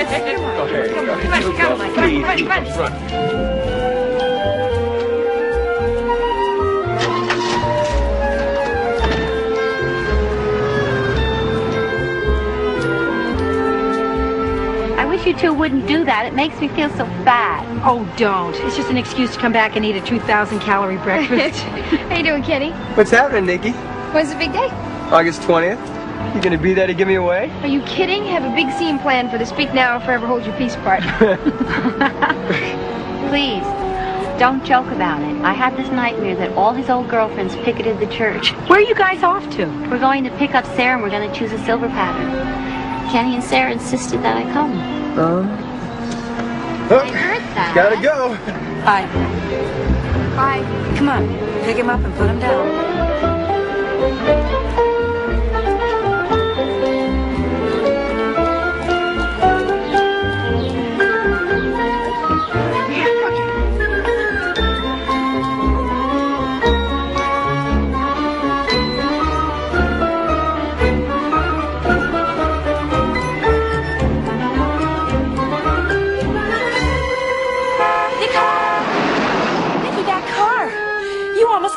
Come on. I wish you two wouldn't do that. It makes me feel so fat. Oh, don't. It's just an excuse to come back and eat a 2,000-calorie breakfast. How you doing, Kenny? What's happening, Nikki? When's the big day? August 20th. You gonna be there to give me away? Are you kidding? Have a big scene planned for the Speak Now or Forever Hold Your Peace part. Please, don't joke about it. I had this nightmare that all his old girlfriends picketed the church. Where are you guys off to? We're going to pick up Sarah and we're going to choose a silver pattern. Kenny and Sarah insisted that I come. I heard that. Gotta go. Bye. Bye. Come on. Pick him up and put him down.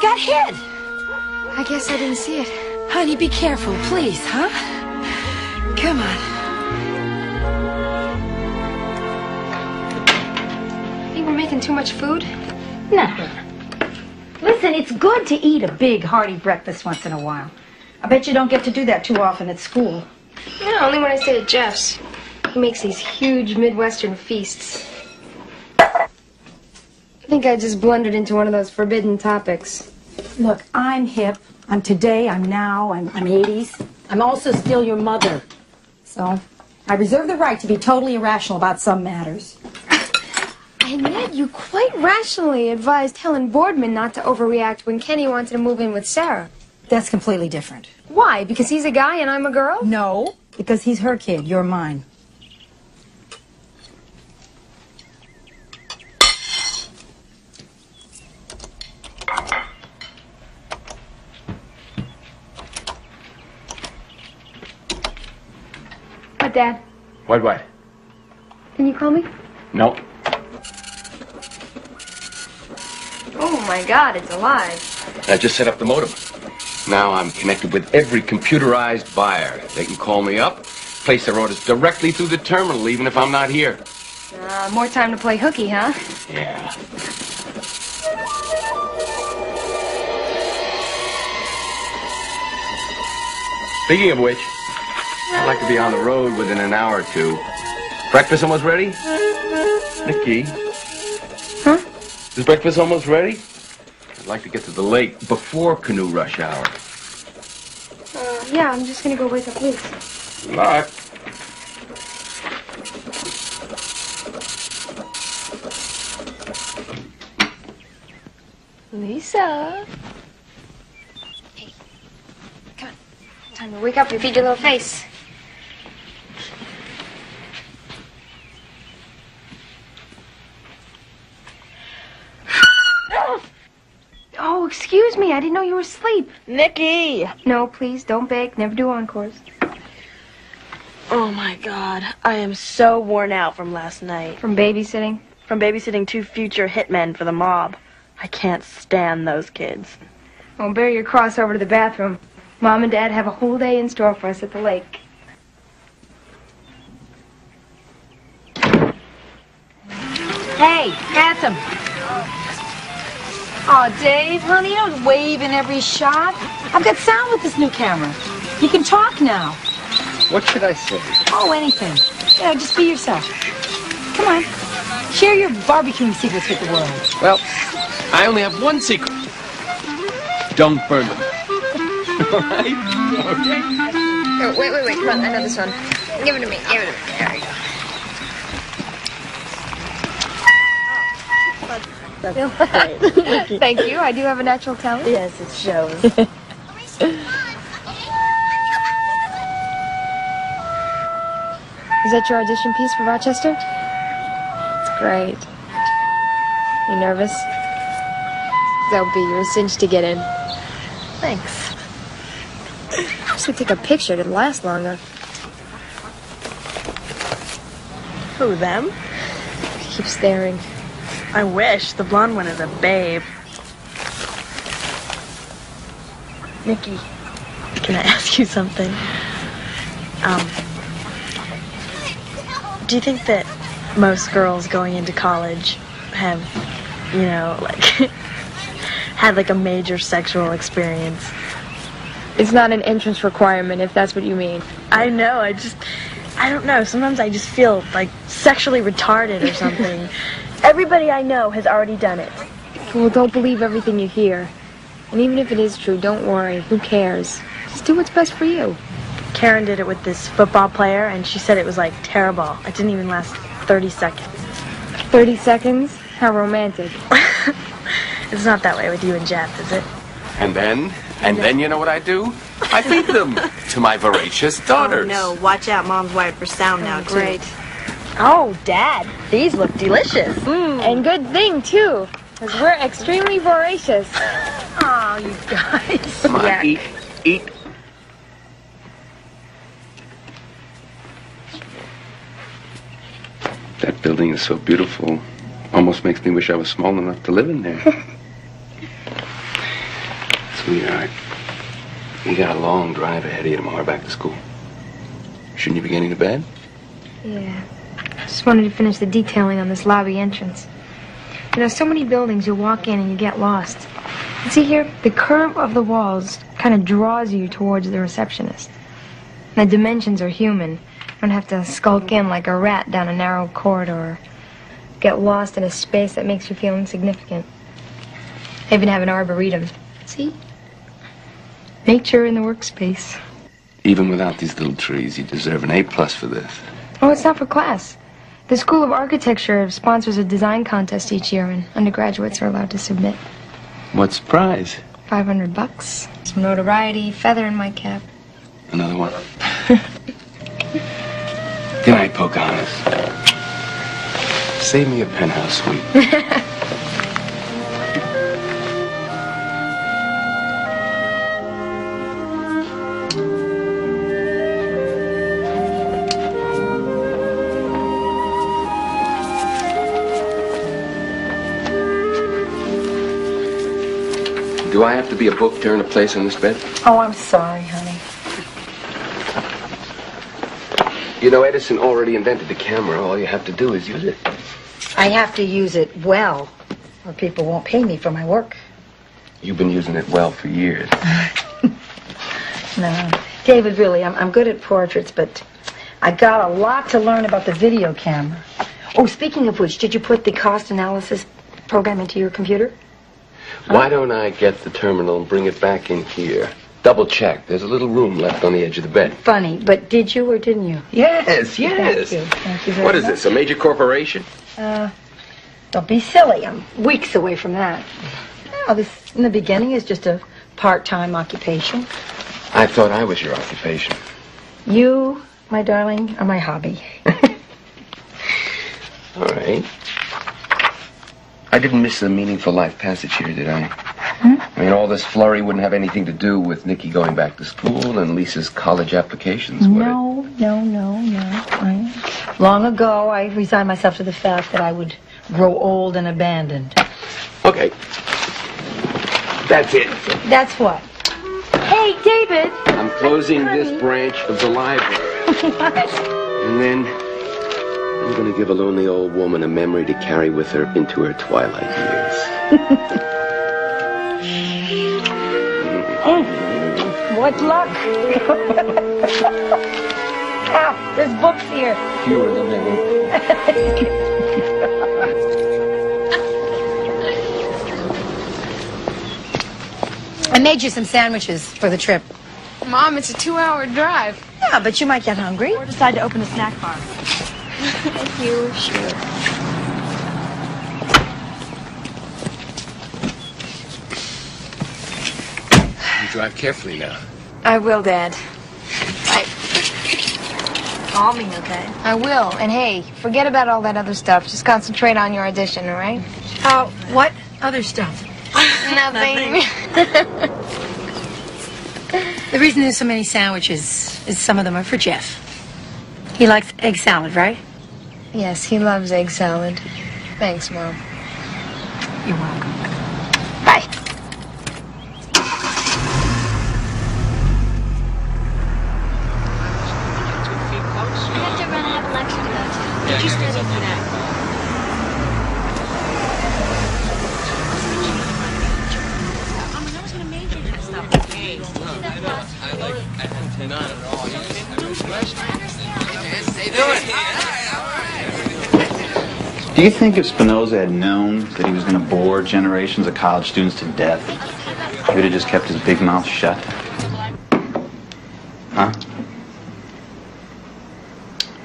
Got hit. I guess I didn't see it. Honey, be careful, please, huh? Come on. Think we're making too much food? No. Listen, it's good to eat a big, hearty breakfast once in a while. I bet you don't get to do that too often at school. Yeah, only when I stay at Jeff's. He makes these huge Midwestern feasts. I think I just blundered into one of those forbidden topics. Look, I'm hip. I'm today, I'm now, I'm 80s. I'm also still your mother. So, I reserve the right to be totally irrational about some matters. And yet you quite rationally advised Helen Boardman not to overreact when Kenny wanted to move in with Sarah. That's completely different. Why? Because he's a guy and I'm a girl? No, because he's her kid, you're mine. What, Dad? What? Can you call me? No. Oh my God, it's alive. I just set up the modem. Now I'm connected with every computerized buyer. They can call me up, place their orders directly through the terminal, even if I'm not here. More time to play hooky, huh? Yeah. Speaking of which, I'd like to be on the road within an hour or two. Breakfast almost ready? Nikki? Huh? Is breakfast almost ready? I'd like to get to the lake before canoe rush hour. Yeah, I'm just gonna go wake up Luke. All right. Lisa. Hey, come on. Time to wake up and feed your little face. Oh, excuse me. I didn't know you were asleep. Nikki! No, please, don't beg. Never do encores. Oh, my God. I am so worn out from last night. From babysitting? From babysitting 2 future hitmen for the mob. I can't stand those kids. Well, bear your cross over to the bathroom. Mom and Dad have a whole day in store for us at the lake. Hey, handsome. Oh, Dave, honey, you don't wave in every shot. I've got sound with this new camera. You can talk now. What should I say? Oh, anything. Yeah, just be yourself. Come on. Share your barbecuing secrets with the world. Well, I only have one secret. Don't burn them. All right? Okay. Oh, wait. Come on, I know this one. Give it to me. There you go. Thank you. I do have a natural talent. Yes, it shows. Is that your audition piece for Rochester? It's great. You nervous? Don't be. You're a cinch to get in. Thanks. I should take a picture to last longer. Who, them? Keep staring. I wish. The blonde one is a babe. Nikki, can I ask you something? Do you think that most girls going into college have, you know, like, had like a major sexual experience? It's not an entrance requirement, if that's what you mean. I know, I don't know. Sometimes I just feel like sexually retarded or something. Everybody I know has already done it. Well, don't believe everything you hear. And even if it is true, don't worry. Who cares? Just do what's best for you. Karen did it with this football player, and she said it was like terrible. It didn't even last 30 seconds. 30 seconds? How romantic. It's not that way with you and Jeff, is it? And then you know what I do? I feed them to my voracious daughters. Oh, no. Watch out. Mom's wired for sound now, too. Great. Oh, Dad. These look delicious. And good thing, too, because we're extremely voracious. Oh, you guys. Come on, Yuck. eat. That building is so beautiful. Almost makes me wish I was small enough to live in there. Sweetheart, you got a long drive ahead of you tomorrow back to school. Shouldn't you be getting to bed? Yeah. Just wanted to finish the detailing on this lobby entrance. You know, so many buildings, you walk in and you get lost. And see here, the curve of the walls kind of draws you towards the receptionist. And the dimensions are human. You don't have to skulk in like a rat down a narrow corridor. Get lost in a space that makes you feel insignificant. I even have an arboretum. See? Nature in the workspace. Even without these little trees, you deserve an A+ for this. Oh, it's not for class. The School of Architecture sponsors a design contest each year, and undergraduates are allowed to submit. What's the prize? $500. Some notoriety, feather in my cap. Another one. Good night, Pocahontas. Save me a penthouse suite. Do I have to be a book to earn a place on this bed? Oh, I'm sorry, honey. You know, Edison already invented the camera. All you have to do is use it. I have to use it well, or people won't pay me for my work. You've been using it well for years. No. David, really, I'm good at portraits, but I got a lot to learn about the video camera. Oh, speaking of which, did you put the cost analysis program into your computer? Why don't I get the terminal and bring it back in here? Double check. There's a little room left on the edge of the bed. Funny, but did you or didn't you? Yes. Thank you. Thank you very much. What is this, a major corporation? Don't be silly. I'm weeks away from that. No, this, in the beginning, is just a part-time occupation. I thought I was your occupation. You, my darling, are my hobby. All right. I didn't miss the meaningful life passage here, did I? I mean, all this flurry wouldn't have anything to do with Nikki going back to school and Lisa's college applications, would it? No. Long ago, I resigned myself to the fact that I would grow old and abandoned. Okay. That's it. That's what? Hey, David! I'm closing this branch of the library. What? And then I'm going to give a lonely old woman a memory to carry with her into her twilight years. What luck! Ah, there's books here. Fewer than ever. I made you some sandwiches for the trip. Mom, it's a 2-hour drive. Yeah, but you might get hungry. Or decide to open a snack bar. Thank you. Sure. You drive carefully now. I will, Dad. Call me, okay? I will. And hey, forget about all that other stuff. Just concentrate on your audition, all right? What other stuff? Nothing. The reason there's so many sandwiches is some of them are for Jeff. He likes egg salad, right? Yes, he loves egg salad. Thanks, Mom. You're welcome. Bye. You have to run. I have a lecture to go to. Did you study for that? Do you think if Spinoza had known that he was going to bore generations of college students to death, he would have just kept his big mouth shut? Huh?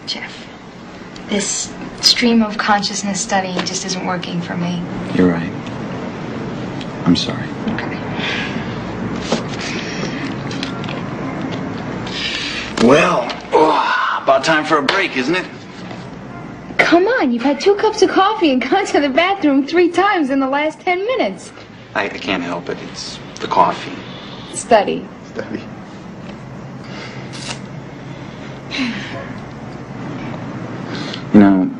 Jeff, this stream of consciousness study just isn't working for me. You're right. I'm sorry. Okay. Well, about time for a break, isn't it? Come on, you've had 2 cups of coffee and gone to the bathroom 3 times in the last 10 minutes. I can't help it. It's the coffee. Study. Study. You know,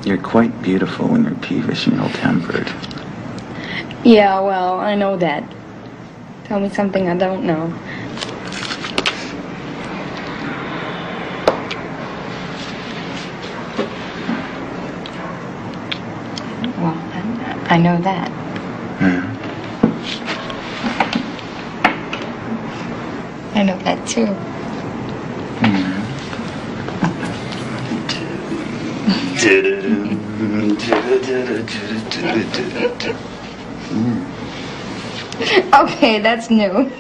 you're quite beautiful when you're peevish and ill-tempered. Yeah, well, I know that. Tell me something I don't know. Well, I know that. Yeah. I know that too. Okay, that's new.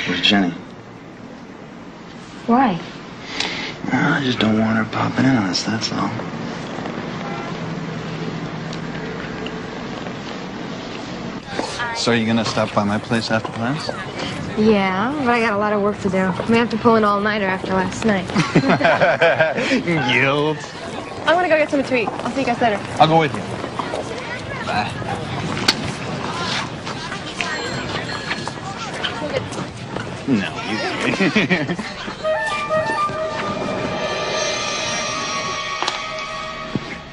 Where's Jenny? Why? I just don't want her popping in on us, that's all. So are you gonna stop by my place after class? Yeah, but I got a lot of work to do. I'm gonna have to pull an all-nighter after last night. Guilt. I'm gonna go get something to eat. I'll see you guys later. I'll go with you. Bye. No, you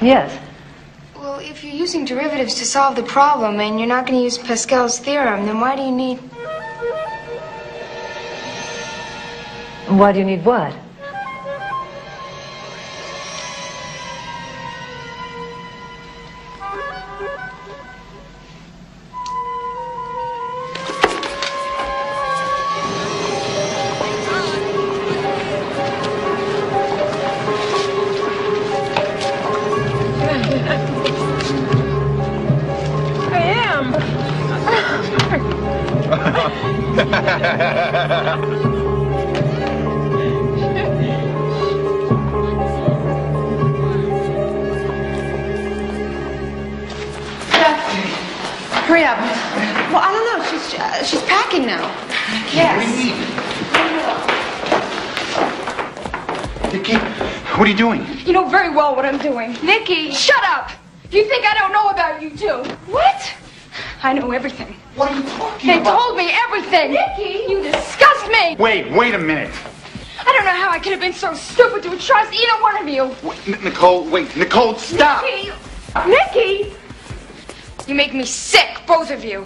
Yes. Well, if you're using derivatives to solve the problem and you're not going to use Pascal's theorem, then why do you need... Why do you need what? Hurry up. Well, I don't know. She's packing now. Yes. Nikki, what are you doing? You know very well what I'm doing. Nikki! Shut up! You think I don't know about you, too? What? I know everything. What are you talking They about? told me everything! Nikki! You disgust me! Wait a minute. I don't know how I could have been so stupid to trust either one of you. Nicole, stop! Nikki! Nikki! You make me sick, both of you.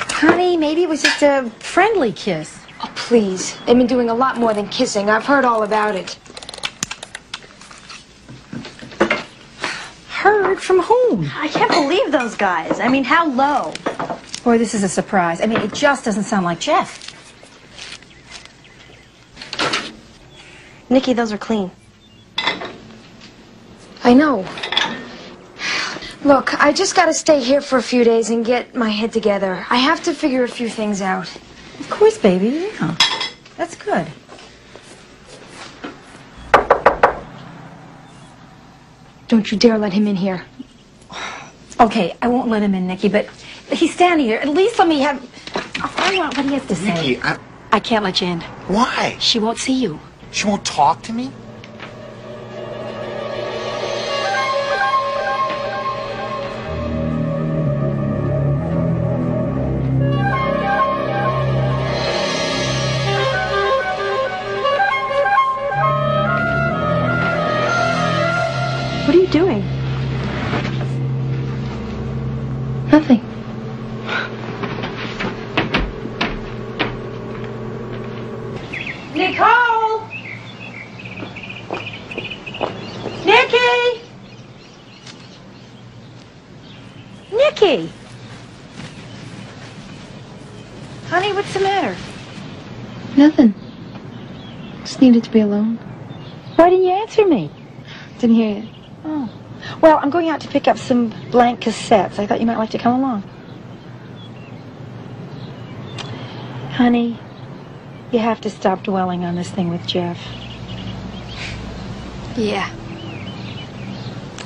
Honey, maybe it was just a friendly kiss. Oh, please. They've been doing a lot more than kissing. I've heard all about it. Heard from whom? I can't believe those guys. I mean, how low? Boy, this is a surprise. I mean, it just doesn't sound like Jeff. Nikki, those are clean. I know. Look, I just gotta stay here for a few days and get my head together. I have to figure a few things out. Of course, baby. Yeah. That's good. Don't you dare let him in here. Okay, I won't let him in, Nikki, but he's standing here. At least let me have... I'll find out what he has to say. Nikki, I can't let you in. Why? She won't see you. She won't talk to me? Nicky! Honey, what's the matter? Nothing. Just needed to be alone. Why didn't you answer me? Didn't hear you. Oh. Well, I'm going out to pick up some blank cassettes. I thought you might like to come along. Honey, you have to stop dwelling on this thing with Jeff. Yeah.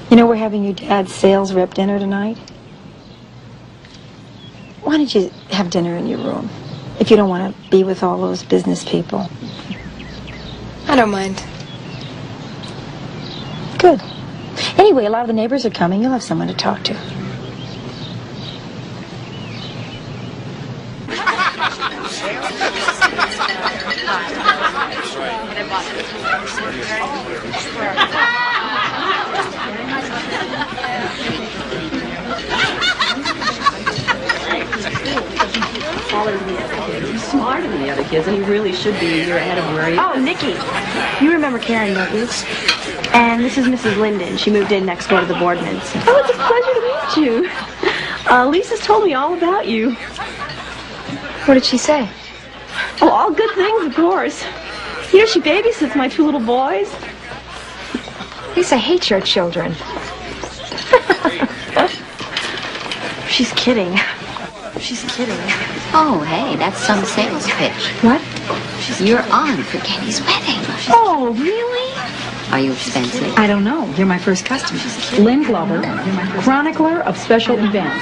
You know we're having your dad's sales rep dinner tonight? Why don't you have dinner in your room if you don't want to be with all those business people? I don't mind. Good. Anyway, a lot of the neighbors are coming. You'll have someone to talk to. He's smarter than the other kids, and he really should be a year ahead of where he is. Oh, Nikki, you remember Karen, don't you? And this is Mrs. Linden. She moved in next door to the Boardmans. Oh, it's a pleasure to meet you. Lisa's told me all about you. What did she say? Oh, all good things, of course. You know, she babysits my 2 little boys. Lisa hates your children. She's kidding. She's kidding. Oh, hey, that's some sales pitch. What? You're on for Kenny's wedding. Oh, really? Are you expensive? I don't know. You're my first customer. Lynn Glover, chronicler of special events.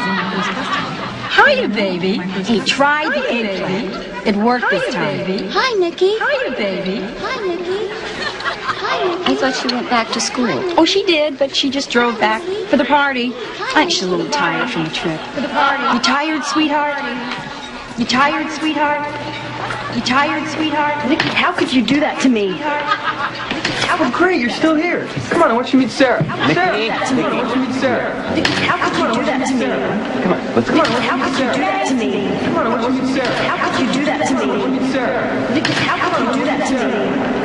Hiya, baby. He tried the egg. It worked this time. Hi, Nikki. Hiya, baby. Hi, Nikki. Hi, Nikki. I thought she went back to school. Oh, she did, but she just drove back for the party. I think she's a little tired from the trip. For the party. You tired, sweetheart? You tired, sweetheart? You tired, sweetheart? Nikki, how could you do that to me? Oh, great, you're still here. Come on, I want you to meet Sarah. Sarah, come on, I want you to meet Sarah. Nikki, how could you do that to me? Come on, let's go. Nikki, how could you do that to me? Come on, I want you to meet Sarah. How could you do that to me? Meet Sarah. Nikki, how could you do that to me?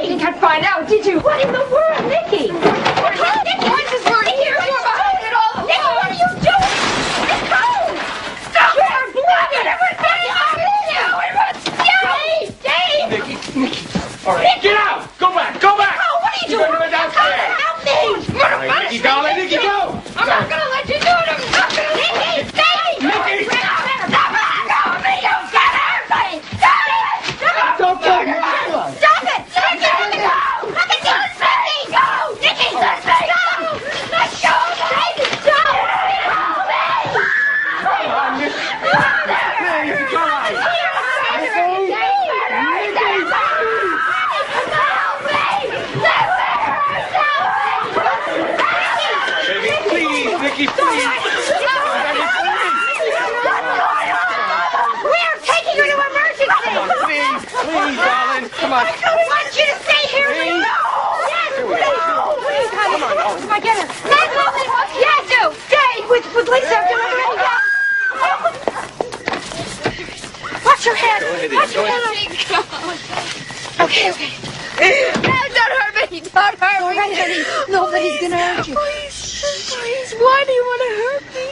You can't find out, did you? What in the world, Nikki? Nikki, what's this word here? You're behind it all. Nikki, what are you doing? Nicole! Stop it! You're blocking everybody out of Dave! Nikki. All right, get out! Go back! Go back! Oh, what are you doing? Go downstairs. Help me! All right, Nikki, darling, Nikki, go! I'm not gonna let you do it. I'm not gonna let you. Nikki! Stop it! Help me! You can't hurt me! Stop it! Don't kill me! Stop it! Let me go! Let me go! Go! Nikki, let me go! Let go of me! Stop it! Help me! Nikki, come on! Please, Nikki, please! We're taking her to emergency! Please, darling, come on. I don't want you to stay here! Please. Yes, please! Come on, oh. If I get her. Yes, do! Stay with Lisa. Watch your head. Watch your head. Okay. No, don't hurt me. Don't hurt me. All right, honey. Nobody's gonna hurt you. Please. Why do you want to hurt me?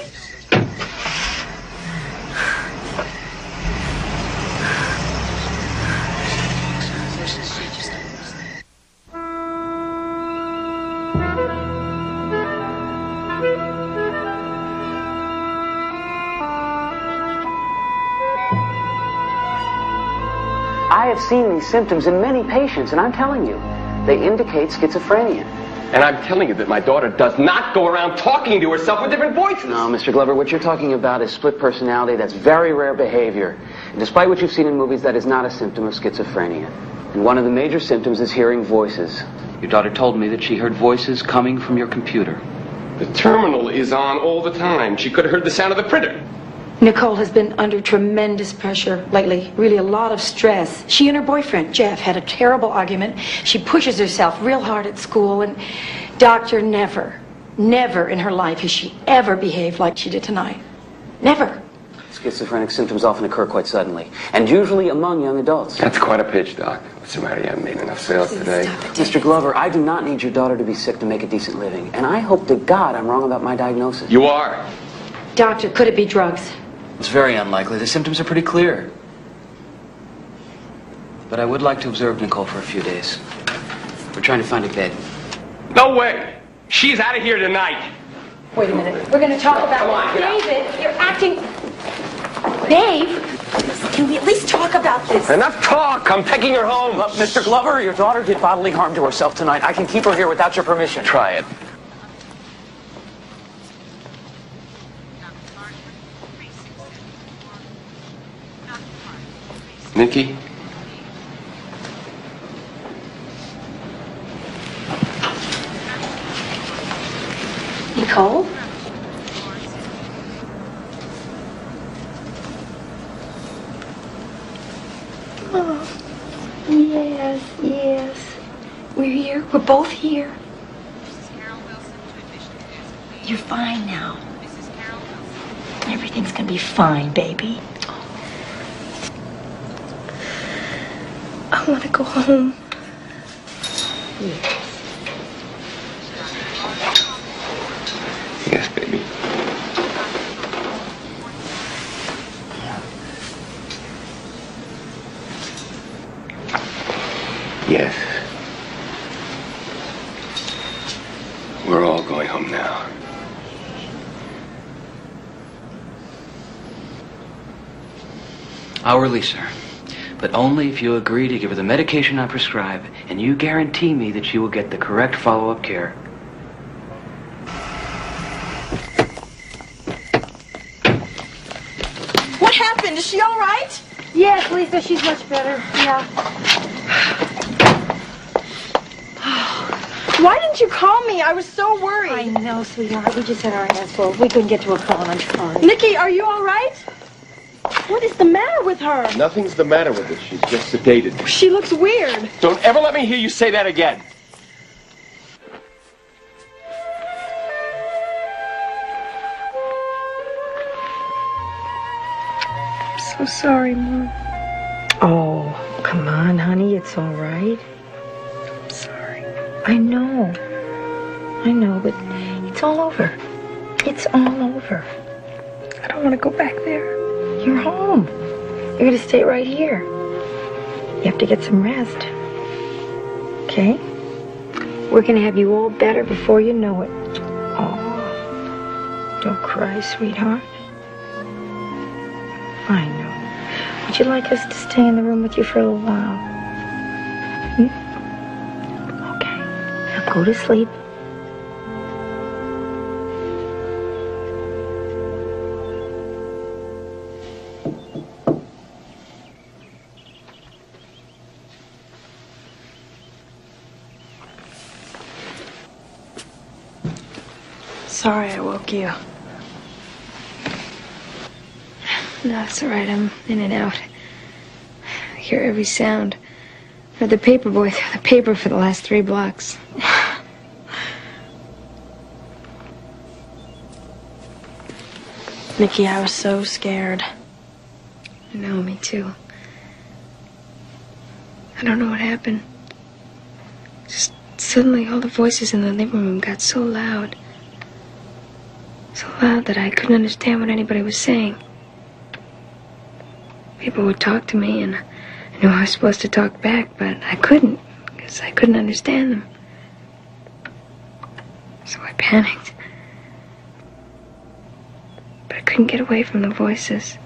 I have seen these symptoms in many patients, and I'm telling you, they indicate schizophrenia. And I'm telling you that my daughter does not go around talking to herself with different voices. No, Mr. Glover, what you're talking about is split personality. That's very rare behavior. And despite what you've seen in movies, that is not a symptom of schizophrenia. And one of the major symptoms is hearing voices. Your daughter told me that she heard voices coming from your computer. The terminal is on all the time. She could have heard the sound of the printer. Nicole has been under tremendous pressure lately, really a lot of stress. She and her boyfriend, Jeff, had a terrible argument. She pushes herself real hard at school, and doctor, never in her life has she ever behaved like she did tonight. Never. Schizophrenic symptoms often occur quite suddenly, and usually among young adults. That's quite a pitch, Doc. What's the matter? You haven't made enough sales today. Mr. Glover, I do not need your daughter to be sick to make a decent living, and I hope to God I'm wrong about my diagnosis. You are. Doctor, could it be drugs? It's very unlikely. The symptoms are pretty clear. But I would like to observe Nicole for a few days. We're trying to find a bed. No way! She's out of here tonight! Wait a minute. We're going to talk about David, you're acting... Babe, can we at least talk about this? Enough talk! I'm taking her home! Mr. Glover, your daughter did bodily harm to herself tonight. I can keep her here without your permission. Try it. Nikki? Nicole? Oh, yes, yes. We're here. We're both here. You're fine now. Everything's gonna be fine, baby. I want to go home. Yes, baby. Yes. We're all going home now. I'll release her, but only if you agree to give her the medication I prescribe, and you guarantee me that she will get the correct follow-up care. What happened? Is she all right? Yes, Lisa, she's much better. Yeah. Why didn't you call me? I was so worried. I know, sweetheart. We just had our hands full. We couldn't get to a call. I'm sorry. Nikki, are you all right? What is the matter with her? Nothing's the matter with her. She's just sedated. She looks weird. Don't ever let me hear you say that again. I'm so sorry, Mom. Oh, come on, honey. It's all right. I'm sorry. I know, but it's all over. It's all over. I don't want to go back there. You're home. You're going to stay right here. You have to get some rest. Okay? We're going to have you all better before you know it. Oh, don't cry, sweetheart. I know. Would you like us to stay in the room with you for a little while? Okay. Now go to sleep. Sorry I woke you. No, it's all right. I'm in and out. I hear every sound. I heard the paper boy through the paper for the last 3 blocks. Nikki, I was so scared. I know, me too. I don't know what happened. Just suddenly all the voices in the living room got so loud. So loud that I couldn't understand what anybody was saying. People would talk to me, and I knew I was supposed to talk back, but I couldn't, because I couldn't understand them. So I panicked. But I couldn't get away from the voices.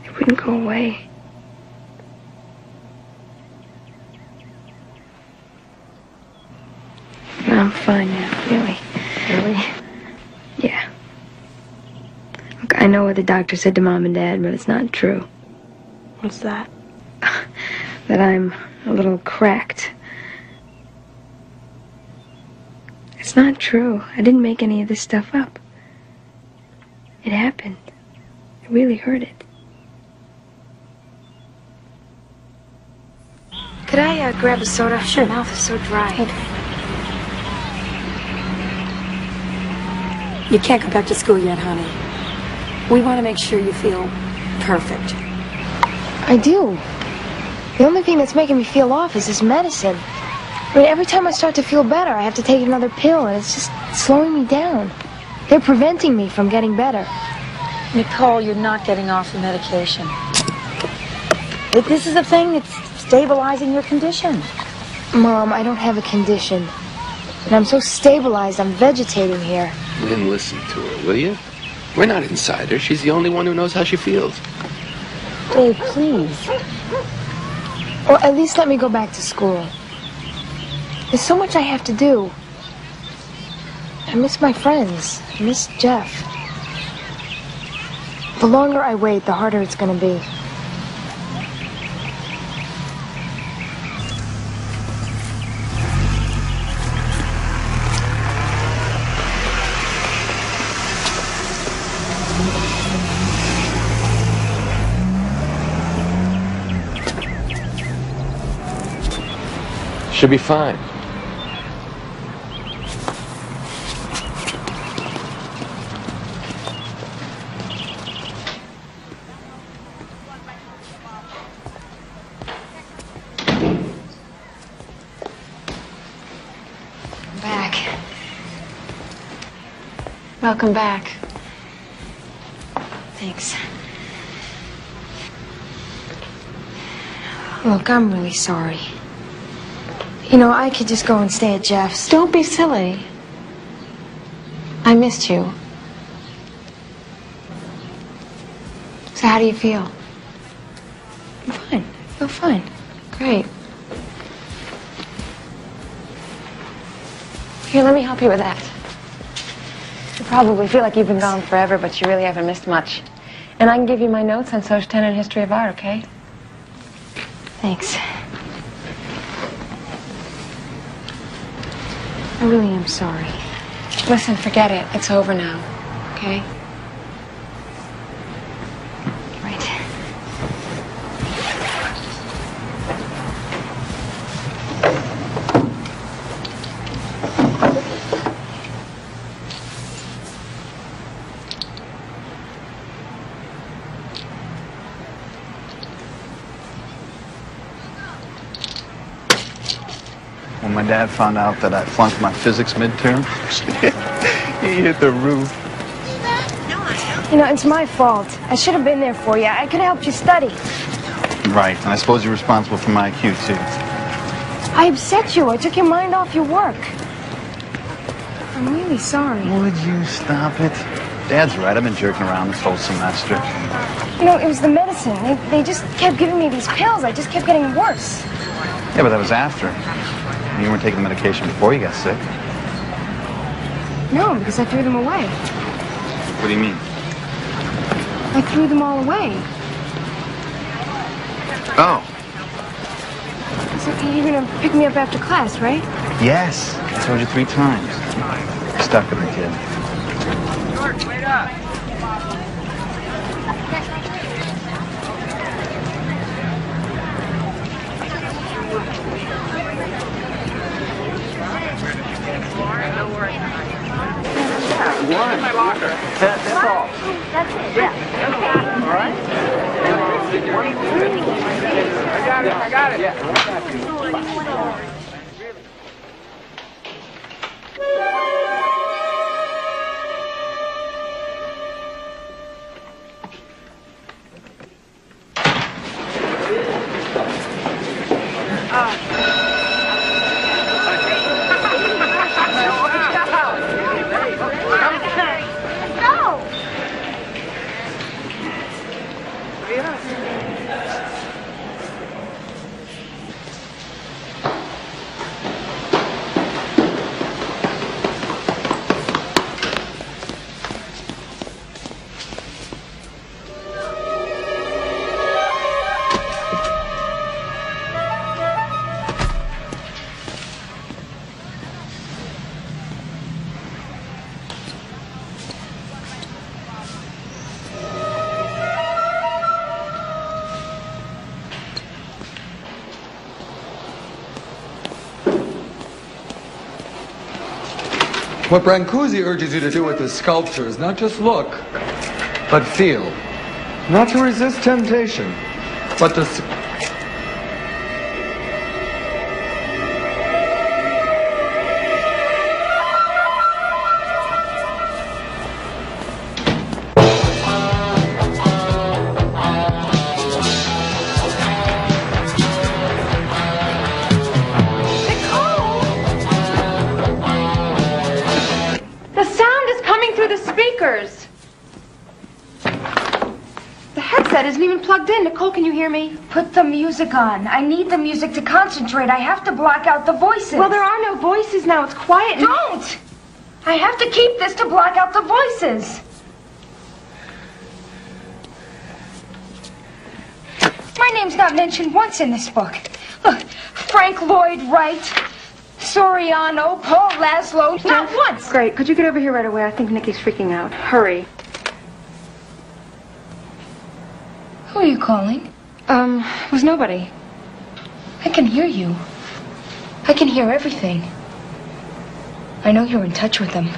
They wouldn't go away. But I'm fine now, really. Really? Yeah. Look, I know what the doctor said to Mom and Dad, but it's not true. What's that? That I'm a little cracked. It's not true. I didn't make any of this stuff up. It happened. I really heard it. Could I grab a soda? Sure. My mouth is so dry. Okay. You can't go back to school yet, honey. We want to make sure you feel perfect. I do. The only thing that's making me feel off is this medicine. I mean, every time I start to feel better, I have to take another pill, and it's just slowing me down. They're preventing me from getting better. Nicole, you're not getting off the medication. This is a thing that's stabilizing your condition. Mom, I don't have a condition. And I'm so stabilized, I'm vegetating here. Lynn, listen to her, will you? We're not inside her. She's the only one who knows how she feels. Dave, please. Well, at least let me go back to school. There's so much I have to do. I miss my friends. I miss Jeff. The longer I wait, the harder it's going to be. Should be fine. Welcome back. Thanks. Look, I'm really sorry. You know, I could just go and stay at Jeff's. Don't be silly. I missed you. So how do you feel? I'm fine. I feel fine. Great. Here, let me help you with that. You probably feel like you've been gone forever, but you really haven't missed much. And I can give you my notes on Social 10 and History of Art, okay? Thanks. I really am sorry. Listen, forget it. It's over now, okay? Right. When my dad found out that I flunked my physics midterm, he hit the roof. You know, it's my fault. I should have been there for you. I could have helped you study. Right, and I suppose you're responsible for my IQ, too. I upset you. I took your mind off your work. I'm really sorry. Would you stop it? Dad's right. I've been jerking around this whole semester. You know, it was the medicine. They just kept giving me these pills. I just kept getting worse. Yeah, but that was after. You weren't taking the medication before you got sick. No, because I threw them away. What do you mean? I threw them all away. Oh. So you're gonna pick me up after class, right? Yes. I told you 3 times. You're stuck with me, kid. George, wait up. One. My locker. That's all. That's it, yeah. All right? I got it. What Brancusi urges you to do with the sculpture is not just look, but feel. Not to resist temptation, but to... The sound is coming through the speakers. The headset isn't even plugged in. Nicole, can you hear me? Put the music on. I need the music to concentrate. I have to block out the voices. Well, there are no voices now. It's quiet. Don't! I have to keep this to block out the voices. My name's not mentioned once in this book. Look, Frank Lloyd Wright, Soriano, Paul Laszlo, not once. Great. Could you get over here right away? I think Nikki's freaking out. Hurry. Who are you calling? It was nobody. I can hear you. I can hear everything. I know you're in touch with them.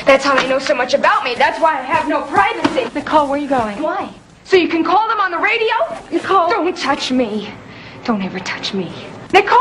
That's how they know so much about me. That's why I have no privacy. Nicole, where are you going? Why? So you can call them on the radio? Nicole. Don't touch me. Don't ever touch me. Nicole!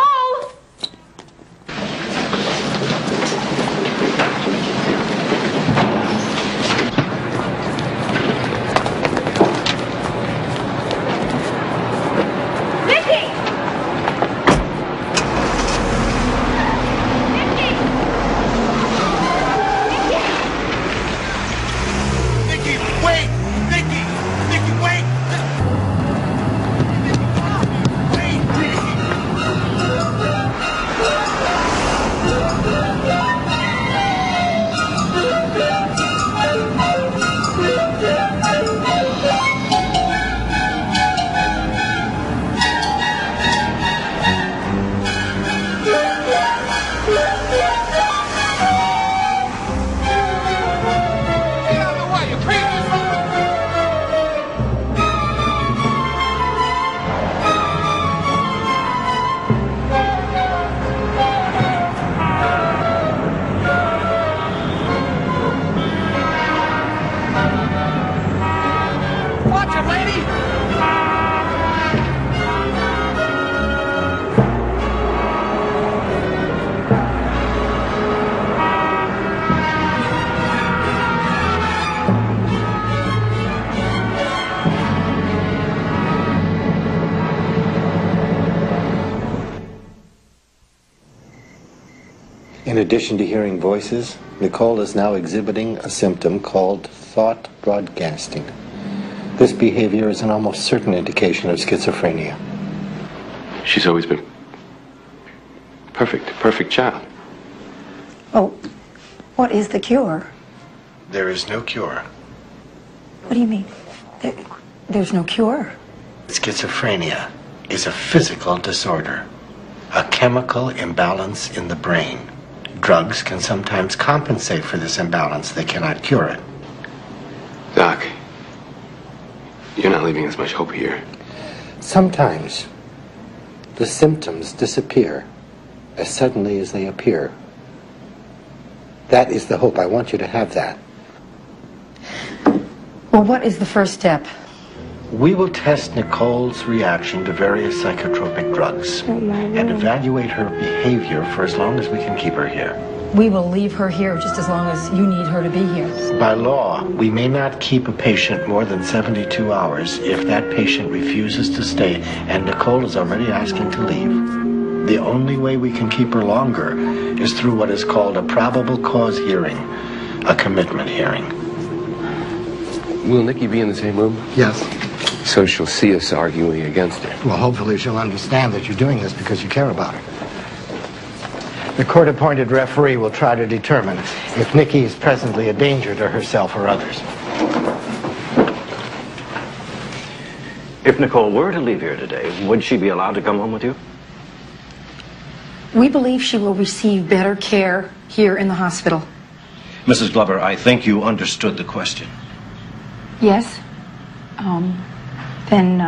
In addition to hearing voices, Nicole is now exhibiting a symptom called thought broadcasting. This behavior is an almost certain indication of schizophrenia. She's always been perfect child. Oh, what is the cure? There is no cure. What do you mean? There's no cure. Schizophrenia is a physical disorder, a chemical imbalance in the brain. Drugs can sometimes compensate for this imbalance. They cannot cure it. Doc, you're not leaving us much hope here. Sometimes the symptoms disappear as suddenly as they appear. That is the hope. I want you to have that. Well, what is the first step? We will test Nicole's reaction to various psychotropic drugs and evaluate her behavior for as long as we can keep her here. We will leave her here just as long as you need her to be here. By law, we may not keep a patient more than 72 hours if that patient refuses to stay, and Nicole is already asking to leave. The only way we can keep her longer is through what is called a probable cause hearing, a commitment hearing. Will Nikki be in the same room? Yes. So she'll see us arguing against her. Well, hopefully she'll understand that you're doing this because you care about her. The court-appointed referee will try to determine if Nikki is presently a danger to herself or others. If Nicole were to leave here today, would she be allowed to come home with you? We believe she will receive better care here in the hospital. Mrs. Glover, I think you understood the question. Yes? Then,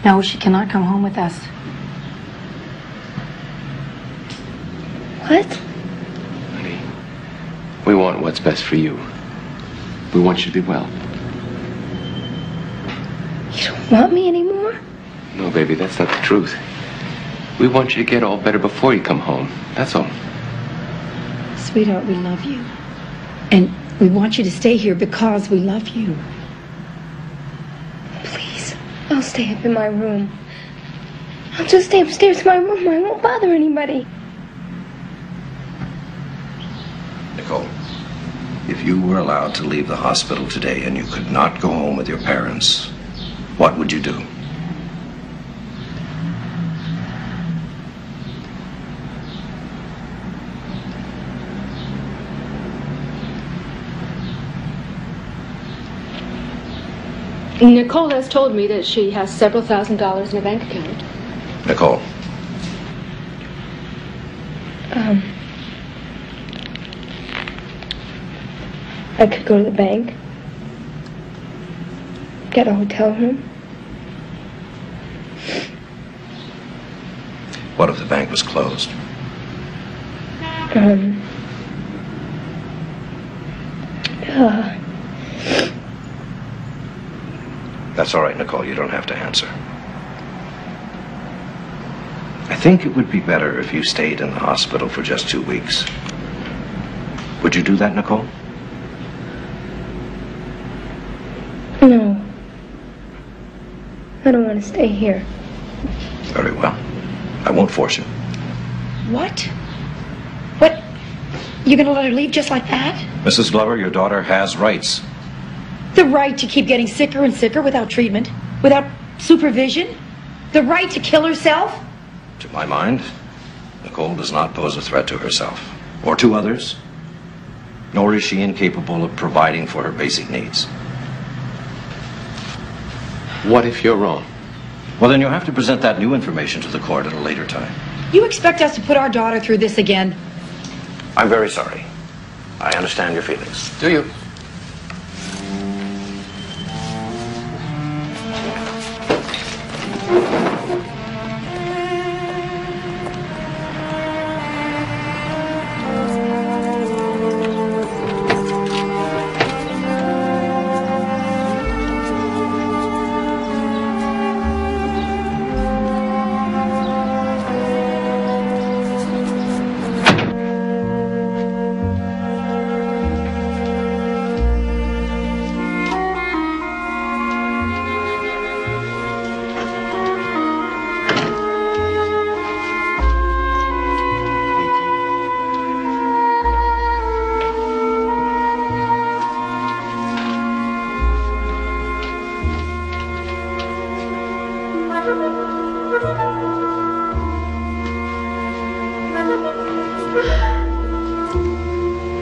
no, she cannot come home with us. What? Honey, we want what's best for you. We want you to be well. You don't want me anymore? No, baby, that's not the truth. We want you to get all better before you come home. That's all. Sweetheart, we love you. And we want you to stay here because we love you. Please, I'll stay up in my room. I'll just stay upstairs in my room. I won't bother anybody. Nicole, if you were allowed to leave the hospital today and you could not go home with your parents, what would you do? Nicole has told me that she has several $1,000s in a bank account. Nicole. I could go to the bank, get a hotel room. What if the bank was closed? That's all right, Nicole. You don't have to answer. I think it would be better if you stayed in the hospital for just 2 weeks. Would you do that, Nicole? No. I don't want to stay here. Very well. I won't force you. What? What? You're gonna let her leave just like that? Mrs. Glover, your daughter has rights. The right to keep getting sicker and sicker without treatment, without supervision? The right to kill herself? To my mind, Nicole does not pose a threat to herself or to others, nor is she incapable of providing for her basic needs. What if you're wrong? Well, then you'll have to present that new information to the court at a later time. You expect us to put our daughter through this again? I'm very sorry. I understand your feelings. Do you?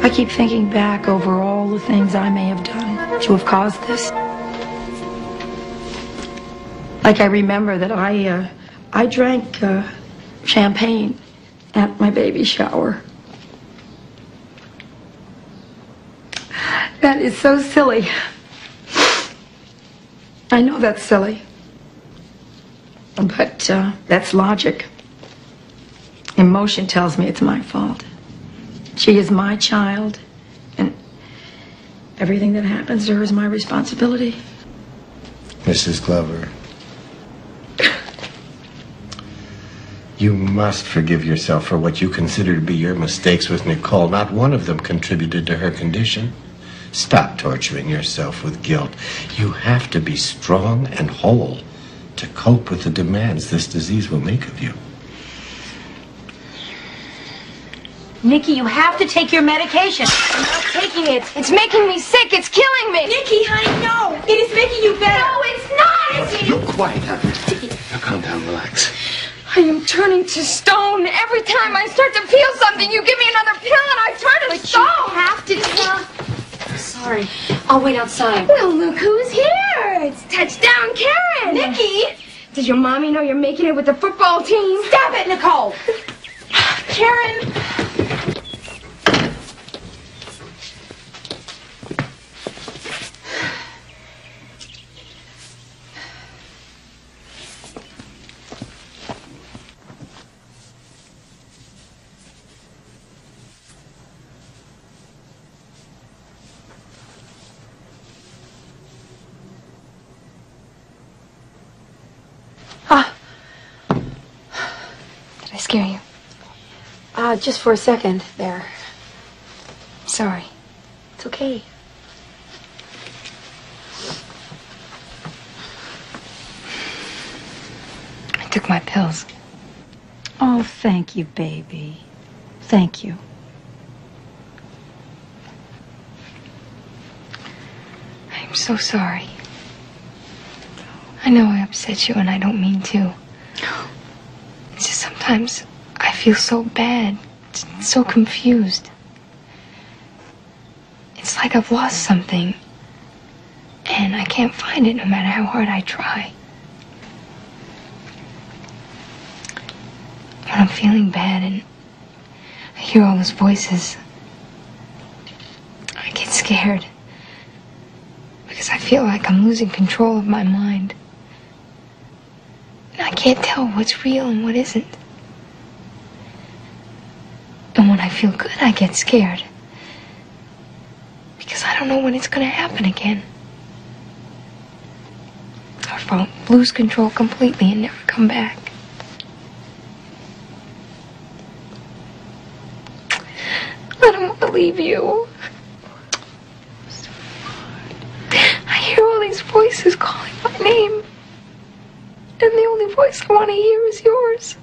I keep thinking back over all the things I may have done to have caused this. Like I remember that I drank champagne at my baby shower. That is so silly. I know that's silly. But that's logic. Emotion tells me it's my fault. She is my child, and everything that happens to her is my responsibility. Mrs. Glover, you must forgive yourself for what you consider to be your mistakes with Nicole. Not one of them contributed to her condition. Stop torturing yourself with guilt. You have to be strong and whole to cope with the demands this disease will make of you. Nikki, you have to take your medication. I'm not taking it. It's making me sick. It's killing me. Nikki, honey, no. It is making you better. No, it's not. You're quiet, honey. Now calm down, relax. I am turning to stone. Every time I start to feel something, you give me another pill and I turn to stone. You have to tell... Sorry. I'll wait outside. Well, look who's here. It's touchdown Karen. Nikki! Does your mommy know you're making it with the football team? Stop it, Nicole. Karen! scare you? Just for a second there. Sorry. It's okay. I took my pills. Oh, thank you, baby. Thank you. I'm so sorry. I know I upset you and I don't mean to. It's just sometimes I feel so bad, so confused. It's like I've lost something and I can't find it no matter how hard I try. When I'm feeling bad and I hear all those voices, I get scared because I feel like I'm losing control of my mind. And I can't tell what's real and what isn't. And when I feel good, I get scared because I don't know when it's going to happen again. Or if I'll lose control completely and never come back. I don't want to leave you. I hear all these voices calling my name. And the only voice I want to hear is yours.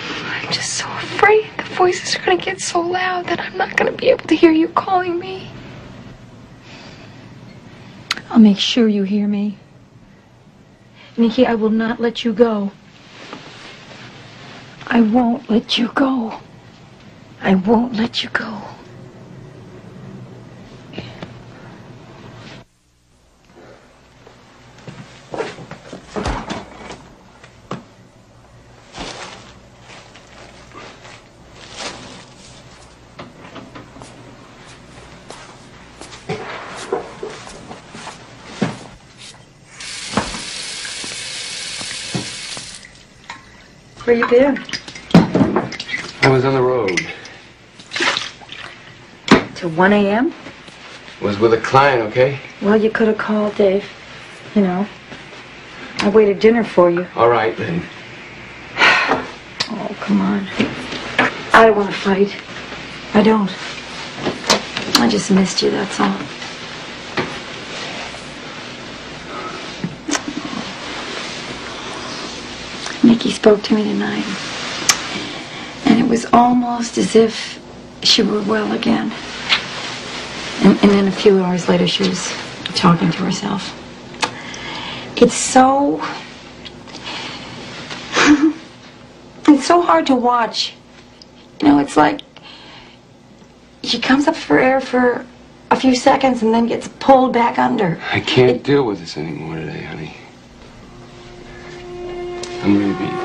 I'm just so afraid the voices are going to get so loud that I'm not going to be able to hear you calling me. I'll make sure you hear me. Nikki, I will not let you go. I won't let you go. I won't let you go. Where you been? I was on the road. Till 1 a.m.? Was with a client, okay? Well, you could have called, Dave. You know. I waited dinner for you. All right, then. Oh, come on. I don't want to fight. I don't. I just missed you, that's all. Nikki spoke to me tonight. And it was almost as if she were well again. And then a few hours later, she was talking to herself. It's so... it's so hard to watch. You know, it's like she comes up for air for a few seconds and then gets pulled back under. I can't deal with this anymore today, honey. I'm really beat.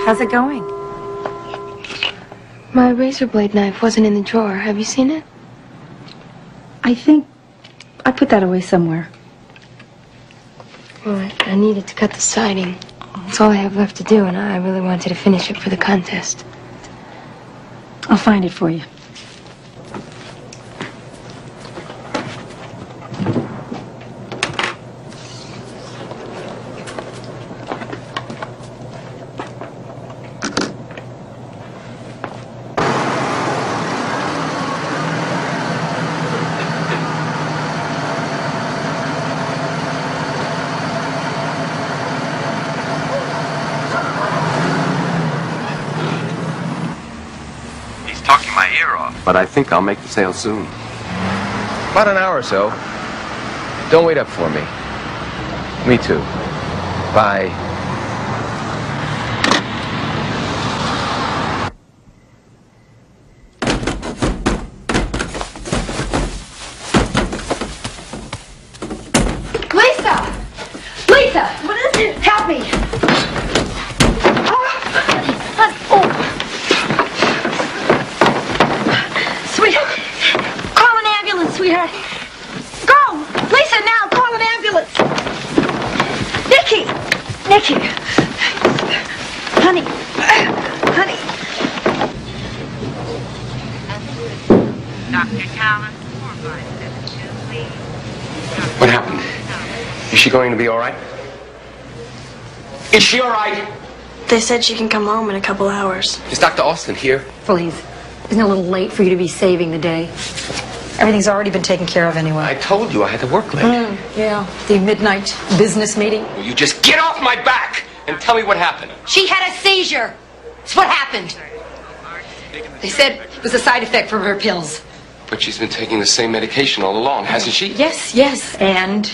How's it going? My razor blade knife wasn't in the drawer. Have you seen it? I think I put that away somewhere. Well, I needed to cut the siding. That's all I have left to do, and I really wanted to finish it for the contest. I'll find it for you. off, but I think I'll make the sale soon. About an hour or so. Don't wait up for me. Me too. Bye. Lisa, what is it? Help me. Sweetheart, call an ambulance, sweetheart. Go, Lisa, now call an ambulance. Nikki, honey. Dr. Callis, 4572, please. What happened? Is she going to be all right? Is she all right? They said she can come home in a couple hours. Is Dr. Austin here? Please. Isn't it a little late for you to be saving the day? Everything's already been taken care of anyway. I told you I had to work late. Yeah. The midnight business meeting. Will you just get off my back and tell me what happened? She had a seizure. That's what happened. They said it was a side effect from her pills. But she's been taking the same medication all along, hasn't she? Yes. And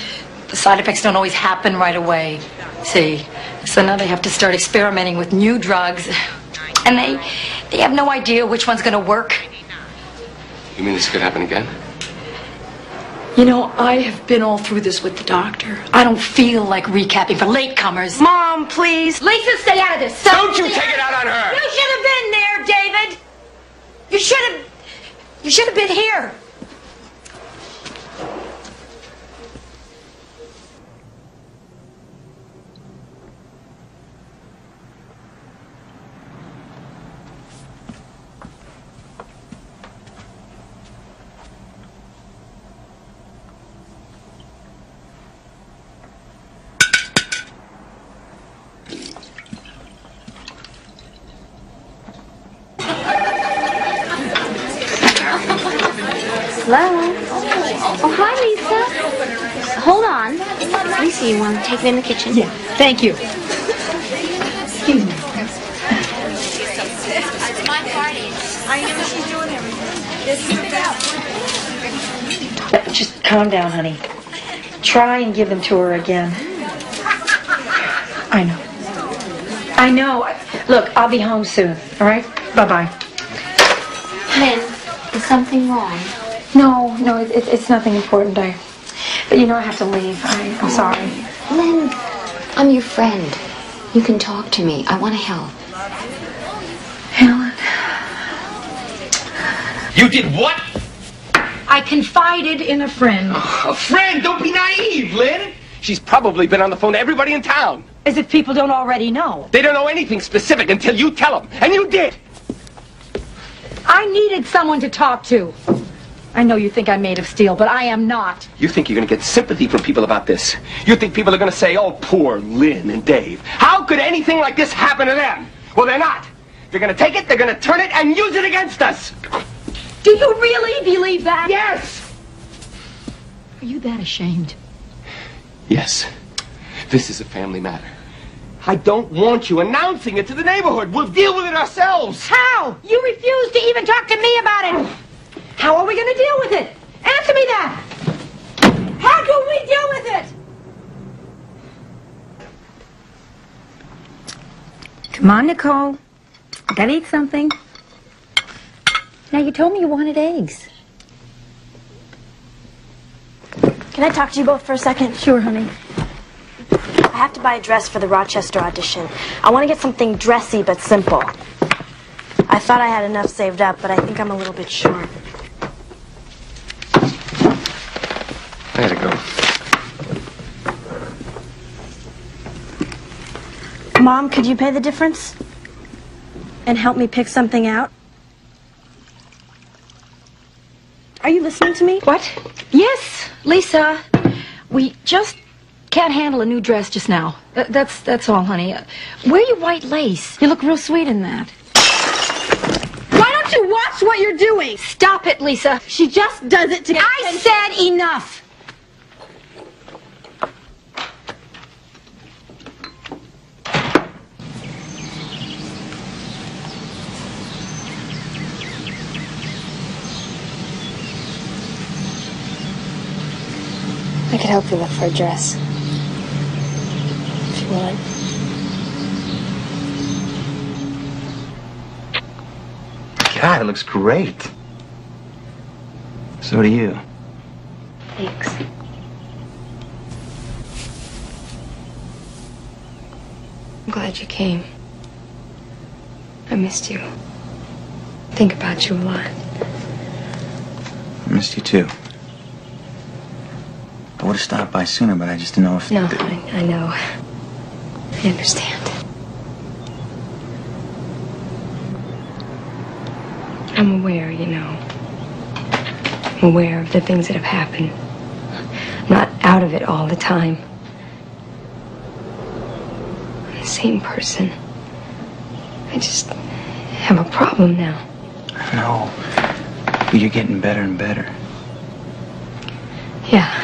the side effects don't always happen right away. See? So now they have to start experimenting with new drugs. And they have no idea which one's going to work. You mean this could happen again? You know, I have been all through this with the doctor. I don't feel like recapping for latecomers. Mom, please. Lisa, stay out of this. Don't you take it out on her! You should have been there, David. You should have been here. Hello? Oh, hi, Lisa. Hold on. Lisa, you want to take it in the kitchen? Yeah, thank you. Excuse me. It's my party. I know she's doing everything. Just calm down, honey. Try and give them to her again. I know. Look, I'll be home soon, all right? Bye-bye. Lynn, is something wrong? No, it's nothing important. I have to leave. I'm sorry. Lynn, I'm your friend. You can talk to me. I want to help. Helen. You did what? I confided in a friend. A friend? Don't be naive, Lynn. She's probably been on the phone to everybody in town. As if people don't already know. They don't know anything specific until you tell them. And you did. I needed someone to talk to. I know you think I'm made of steel, but I am not. You think you're going to get sympathy from people about this. You think people are going to say, oh, poor Lynn and Dave. How could anything like this happen to them? Well, they're not. They're going to take it, they're going to turn it, and use it against us. Do you really believe that? Yes. Are you that ashamed? Yes. This is a family matter. I don't want you announcing it to the neighborhood. We'll deal with it ourselves. How? You refuse to even talk to me about it. How are we going to deal with it? Answer me that. How do we deal with it? Come on, Nicole. Gotta eat something. Now, you told me you wanted eggs. Can I talk to you both for a second? Sure, honey. I have to buy a dress for the Rochester audition. I want to get something dressy but simple. I thought I had enough saved up, but I think I'm a little bit short. I gotta go. Mom, could you pay the difference? And help me pick something out? Are you listening to me? What? Yes, Lisa. We just can't handle a new dress just now. That's all, honey. Wear your white lace. You look real sweet in that. Why don't you watch what you're doing? Stop it, Lisa. She just does it to get I said enough. I could help you look for a dress. If you want. God, it looks great. So do you. Thanks. I'm glad you came. I missed you. Think about you a lot. I missed you too. I would have stopped by sooner, but I just didn't know if... No, I know. I understand. I'm aware, you know. I'm aware of the things that have happened. I'm not out of it all the time. I'm the same person. I just have a problem now. I know. But you're getting better and better. Yeah.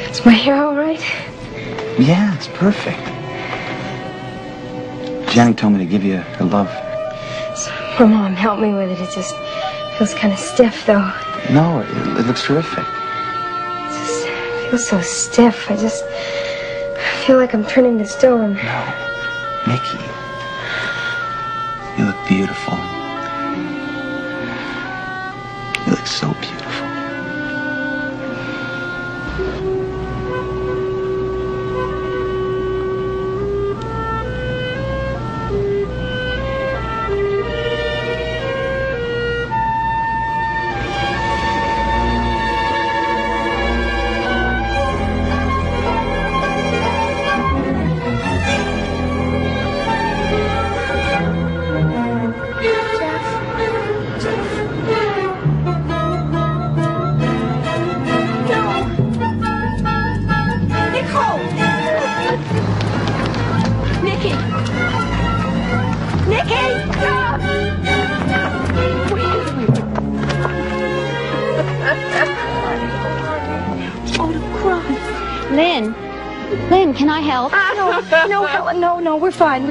Is my hair all right? Yeah, it's perfect. Jenny told me to give you her love. Her mom helped me with it. It just feels kind of stiff, though. No, it looks terrific. It feels so stiff. I feel like I'm turning to stone. No. Nikki. You look beautiful. You look so beautiful. Lynn, can I help? No, Helen, no, we're fine.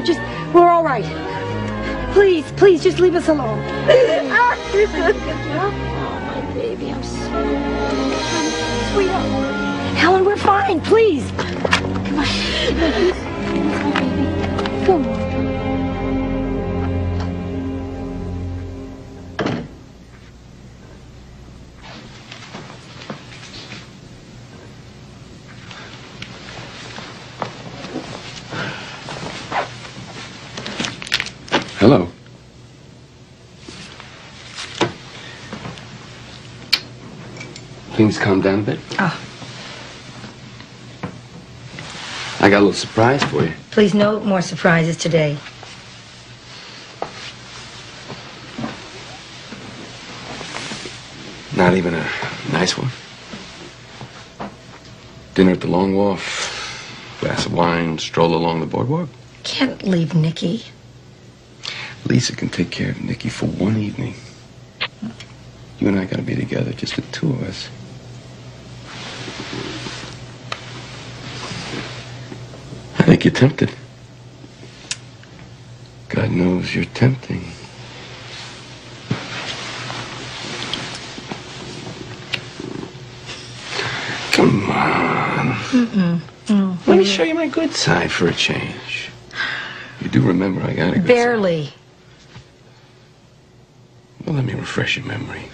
We're all right. Please, just leave us alone. Oh, my baby, I'm sorry. Sweetheart. Helen, we're fine, please. Come on. Come on. Hello. Things calm down a bit? Oh. I got a little surprise for you. Please, no more surprises today. Not even a nice one? Dinner at the Long Wharf, glass of wine, stroll along the boardwalk? Can't leave Nikki. Lisa can take care of Nikki for one evening. You and I gotta be together, just the two of us. I think you're tempted. God knows you're tempting. Come on. Oh, let me show you my good side for a change. You do remember I got a good barely. side. Well, let me refresh your memory.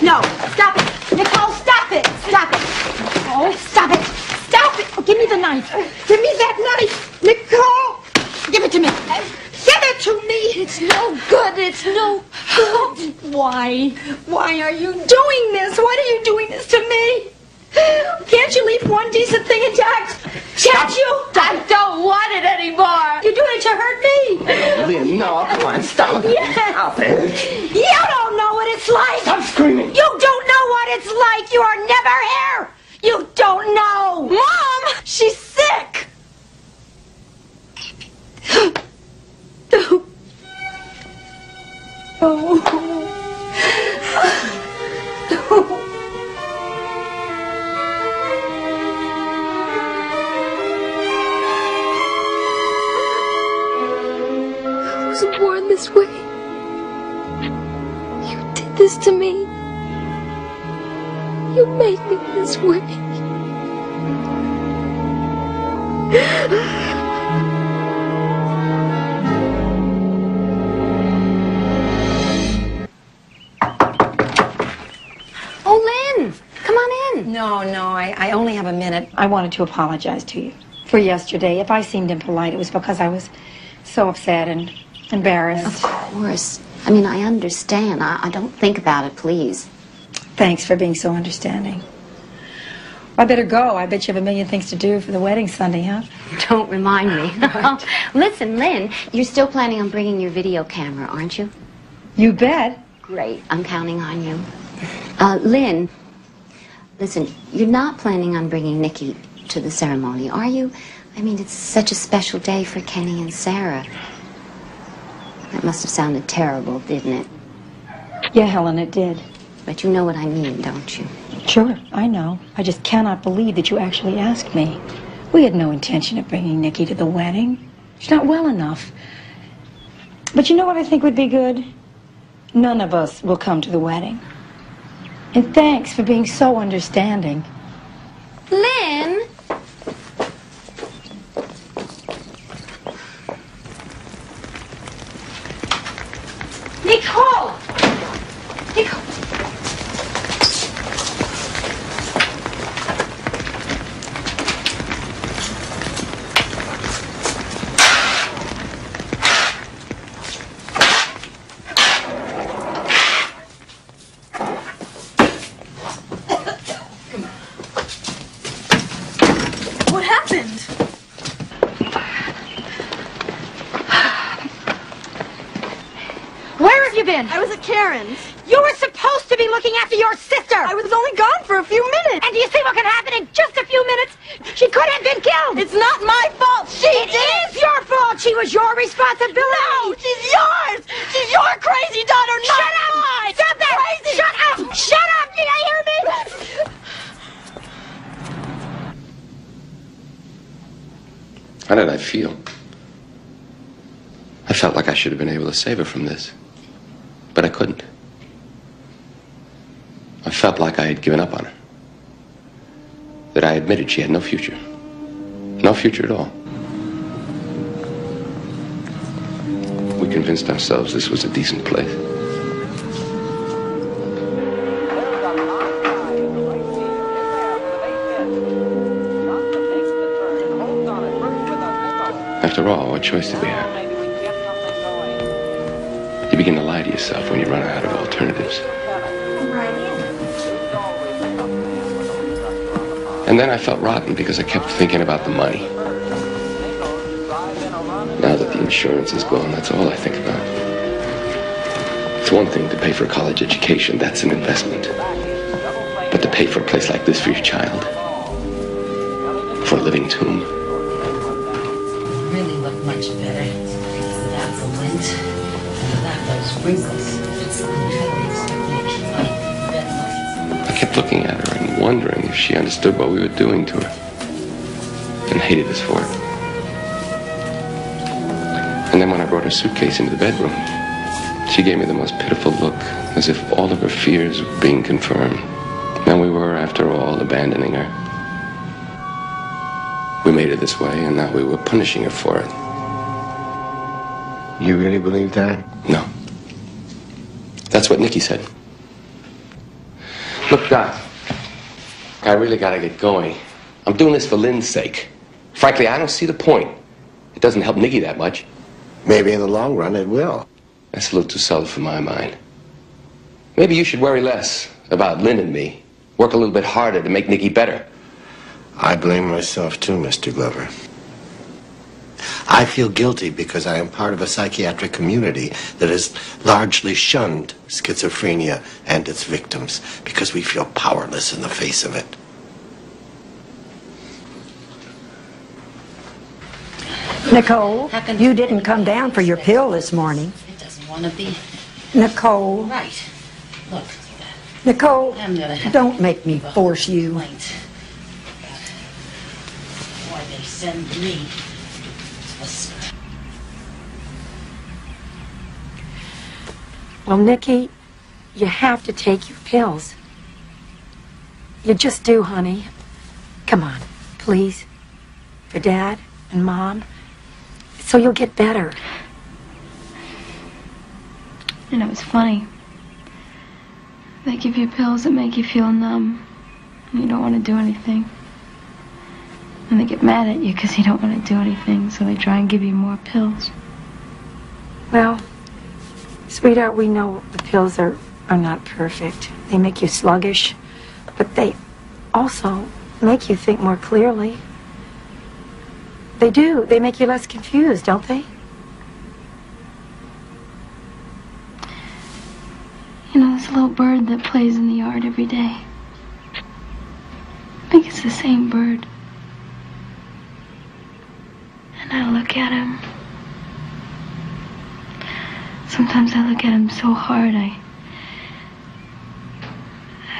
No, stop it. Nicole, stop it. Stop it. Oh, stop it. Stop it. Oh, give me the knife. Give me that knife. Nicole, give it to me. Give it to me. It's no good. It's no good. Why? Why are you doing this? Why are you doing this to me? Can't you leave one decent thing intact? Can't you? I don't want it anymore. You're doing it to hurt me. Lynn, no, come on, stop it. Yeah. Stop it. You don't know what it's like. Stop screaming. You don't know what it's like. You are never here. You don't know. Mom, she's sick. I was born this way. You did this to me. You made me this way. Oh, Lynn, come on in. No, I only have a minute. I wanted to apologize to you for yesterday. If I seemed impolite, it was because I was so upset and embarrassed. Of course. I mean, I understand. I don't think about it, please. Thanks for being so understanding. I better go. I bet you have a million things to do for the wedding Sunday, huh? Don't remind me. Listen, Lynn, you're still planning on bringing your video camera, aren't you? You bet. Great. I'm counting on you. Lynn, listen, you're not planning on bringing Nikki to the ceremony, are you? I mean, it's such a special day for Kenny and Sarah. That must have sounded terrible, didn't it? Yeah, Helen, it did. But you know what I mean, don't you? Sure, I know. I just cannot believe that you actually asked me. We had no intention of bringing Nikki to the wedding. She's not well enough. But you know what I think would be good? None of us will come to the wedding. And thanks for being so understanding. Lynn! Nicole! Nicole! What happened? Where have you been? I was at Karen's. You were supposed to be looking after your sister. I was only gone for a few minutes. And do you see what can happen in just a few minutes? She could have been killed. It's not my fault. It is your fault. She was your responsibility. No, she's yours. She's your crazy daughter, not Shut up! mine. Stop that! Crazy. Shut up! Shut up! Did I hear me? How did I feel? I felt like I should have been able to save her from this. But I couldn't. I felt like I had given up on her. That I admitted she had no future. No future at all. We convinced ourselves this was a decent place. After all, what choice did we have? You begin to lie to yourself when you run out of alternatives. And then I felt rotten because I kept thinking about the money. Now that the insurance is gone, that's all I think about. It's one thing to pay for a college education, that's an investment. But to pay for a place like this for your child, for a living tomb. Really look much better without the lint and without those wrinkles. I kept looking at her and wondering if she understood what we were doing to her and hated us for it. And then when I brought her suitcase into the bedroom, she gave me the most pitiful look, as if all of her fears were being confirmed. And we were, after all, abandoning her. We made her this way, and now we were punishing her for it. You really believe that? No. That's what Nikki said. Look, Doc, I really gotta get going. I'm doing this for Lynn's sake. Frankly, I don't see the point. It doesn't help Nikki that much. Maybe in the long run it will. That's a little too subtle for my mind. Maybe you should worry less about Lynn and me. Work a little bit harder to make Nikki better. I blame myself too, Mr. Glover. I feel guilty because I am part of a psychiatric community that has largely shunned schizophrenia and its victims because we feel powerless in the face of it. Nicole, you didn't come down for your pill this morning. It doesn't want to be. Nicole. Right. Look. Nicole, I'm gonna have don't to make me give a force you. complaint about why they send me a... Well, Nikki, you have to take your pills. You just do, honey. Come on, please. For Dad and Mom. So you'll get better. You know, it's funny. They give you pills that make you feel numb. And you don't want to do anything. And they get mad at you because you don't want to do anything. So they try and give you more pills. Well, sweetheart, we know the pills are not perfect. They make you sluggish. But they also make you think more clearly. They do. They make you less confused, don't they? You know, this little bird that plays in the yard every day. I think it's the same bird. And I look at him. Sometimes I look at him so hard, I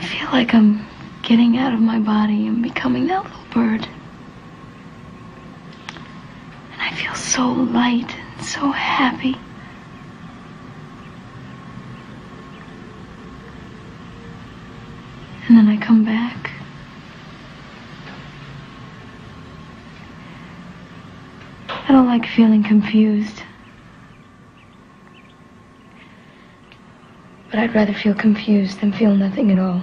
feel like I'm getting out of my body and becoming that little bird. And I feel so light and so happy. And then I come back. I don't like feeling confused. But I'd rather feel confused than feel nothing at all.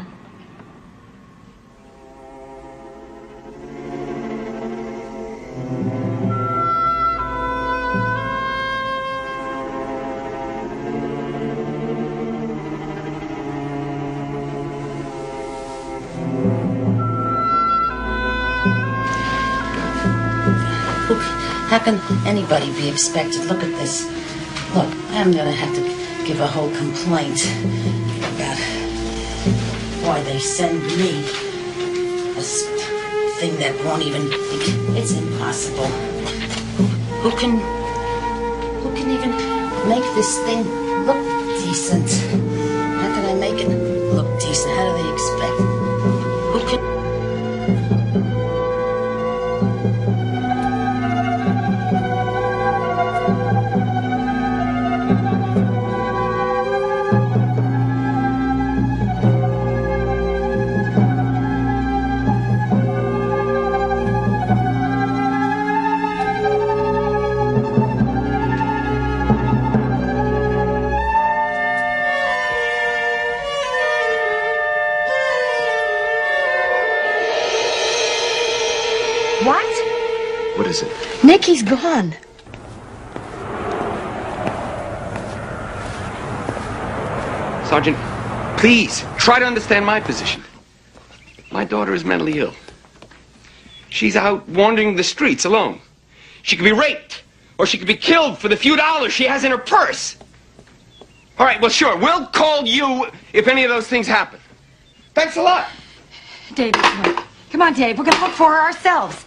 How can anybody be expected? Look at this. Look, I'm gonna have to give a whole complaint about why they send me a thing that won't even... It's impossible. Who can even make this thing look decent? How can I make it look decent? How do they expect? Who can... What is it? Nikki's gone. Sergeant, please, try to understand my position. My daughter is mentally ill. She's out wandering the streets alone. She could be raped, or she could be killed for the few dollars she has in her purse. All right, well, sure, we'll call you if any of those things happen. Thanks a lot. Dave, come on. Come on, Dave. We're going to look for her ourselves.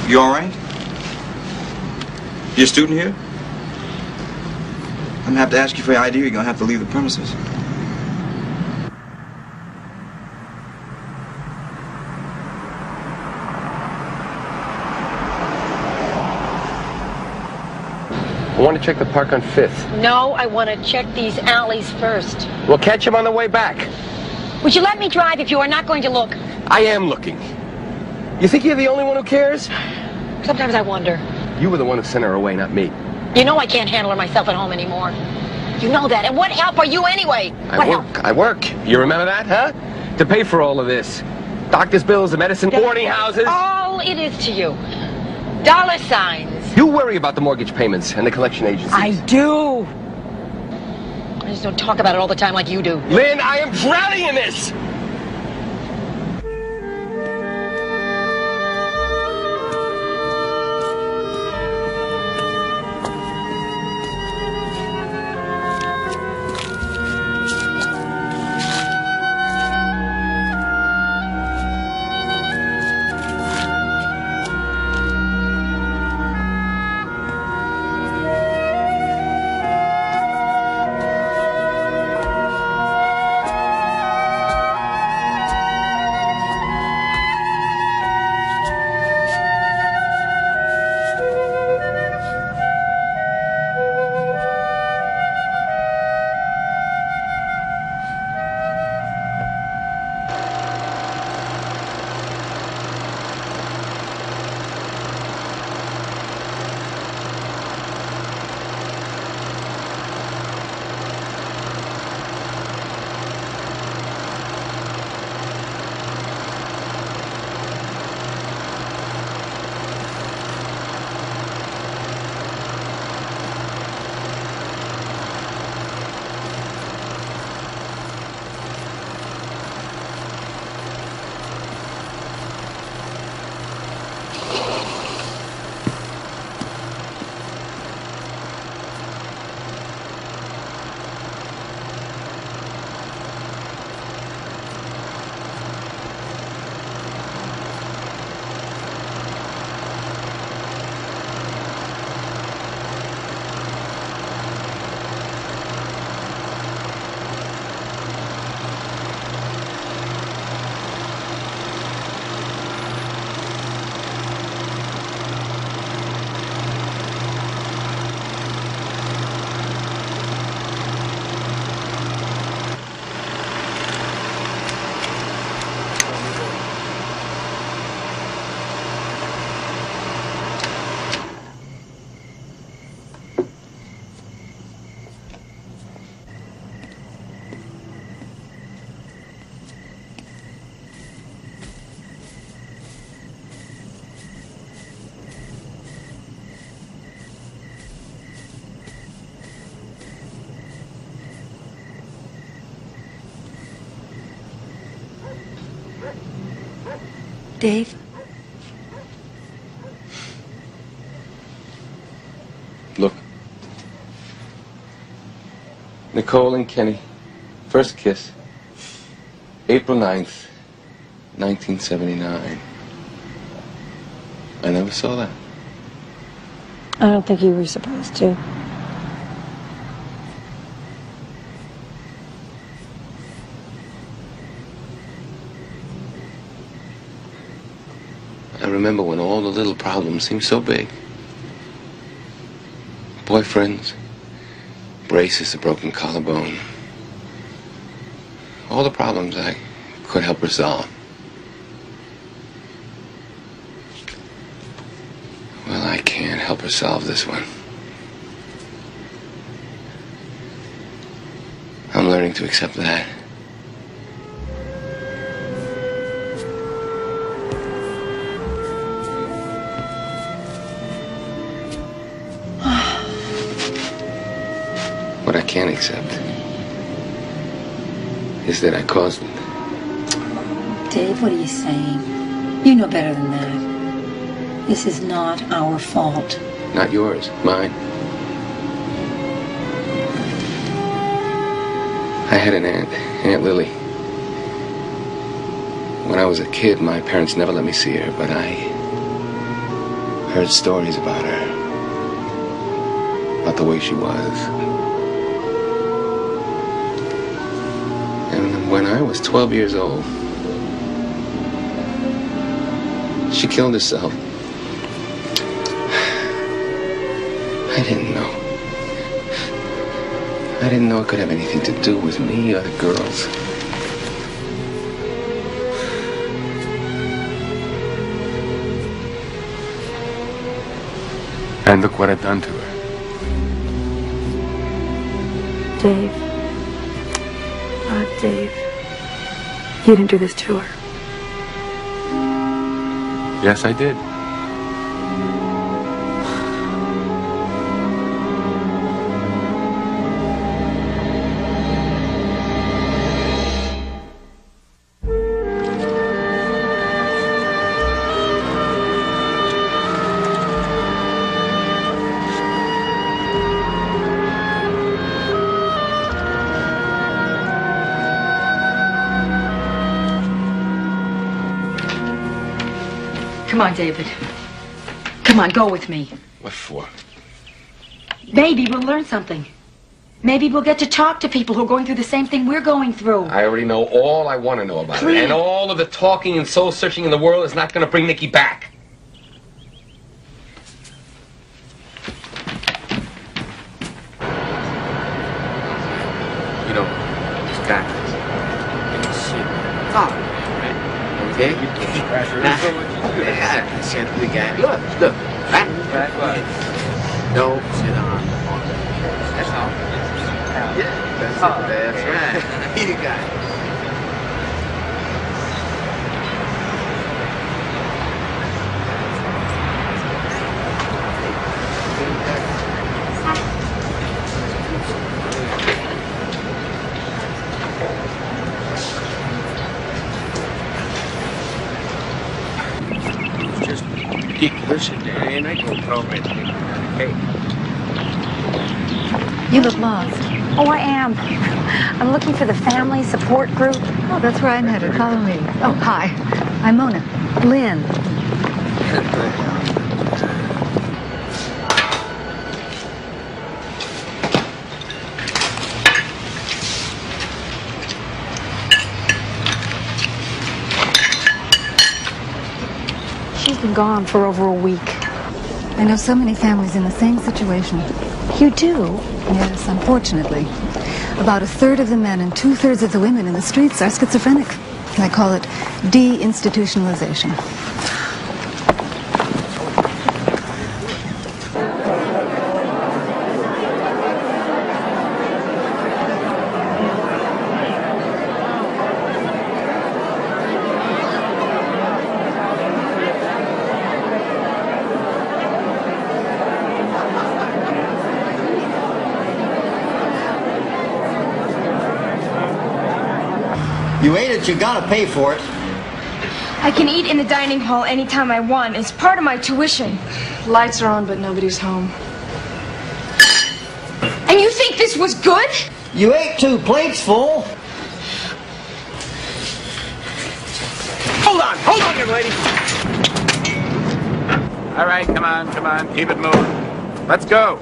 You all right? You a student here? I'm gonna have to ask you for your ID or you're gonna have to leave the premises. I want to check the park on 5th. No, I want to check these alleys first. We'll catch him on the way back. Would you let me drive if you are not going to look? I am looking. You think you're the only one who cares? Sometimes I wonder. You were the one who sent her away, not me. You know I can't handle her myself at home anymore. You know that. And what help are you anyway? I work. You remember that, huh? To pay for all of this. Doctor's bills, the medicine, boarding houses. All it is to you. dollar signs. You worry about the mortgage payments and the collection agencies. I do. I just don't talk about it all the time like you do. Lynn, I am drowning in this! Dave? Look. Nicole and Kenny. First kiss. April 9th, 1979. I never saw that. I don't think you were supposed to. I remember when all the little problems seemed so big. Boyfriends, braces, a broken collarbone. All the problems I could help resolve. Well, I can't help her solve this one. I'm learning to accept that. What I can't accept is that I caused it. Dave, what are you saying? You know better than that. This is not our fault. Not yours, mine. I had an aunt, Aunt Lily. When I was a kid, my parents never let me see her, but I heard stories about her, about the way she was. And when I was 12 years old, she killed herself. I didn't know. I didn't know it could have anything to do with me or the girls. And look what I've done to her. Dave. Dave. You didn't do this to her. Yes, I did. Come on, David. Come on, go with me. What for? Maybe we'll learn something. Maybe we'll get to talk to people who are going through the same thing we're going through. I already know all I want to know about it. And all of the talking and soul-searching in the world is not going to bring Nikki back. You know, this guy. Shit. Oh, right. Okay? Yeah, I said the guy. Look. Right? Don't sit on the phone. That's all. Yeah, that's right. You got it. Just ridiculous, and I go program it. You look lost. Oh, I am. I'm looking for the family support group. Oh, that's where I'm headed. Follow me. Oh, hi. I'm Mona. Lynn. She's been gone for over a week. I know so many families in the same situation. You do? Yes, unfortunately. About a third of the men and 2/3 of the women in the streets are schizophrenic. I call it deinstitutionalization. You ate it, you gotta pay for it. I can eat in the dining hall anytime I want. It's part of my tuition. Lights are on, but nobody's home. And you think this was good? You ate 2 plates full. Hold on, young lady. All right, come on. Keep it moving. Let's go.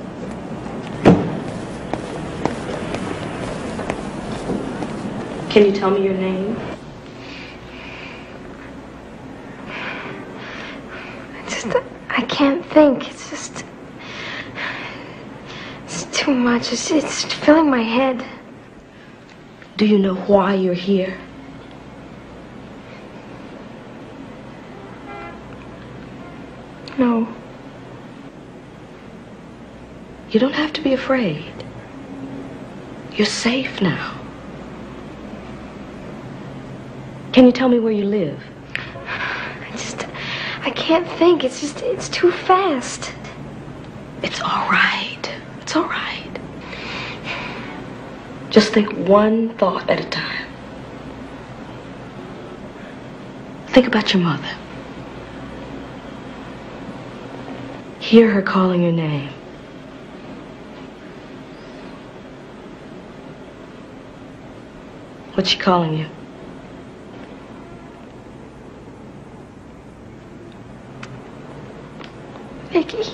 Can you tell me your name? I can't think. It's too much. It's filling my head. Do you know why you're here? No. You don't have to be afraid. You're safe now. Can you tell me where you live? I can't think. It's too fast. It's all right. It's all right. Just think one thought at a time. Think about your mother. Hear her calling your name. What's she calling you? Nikki.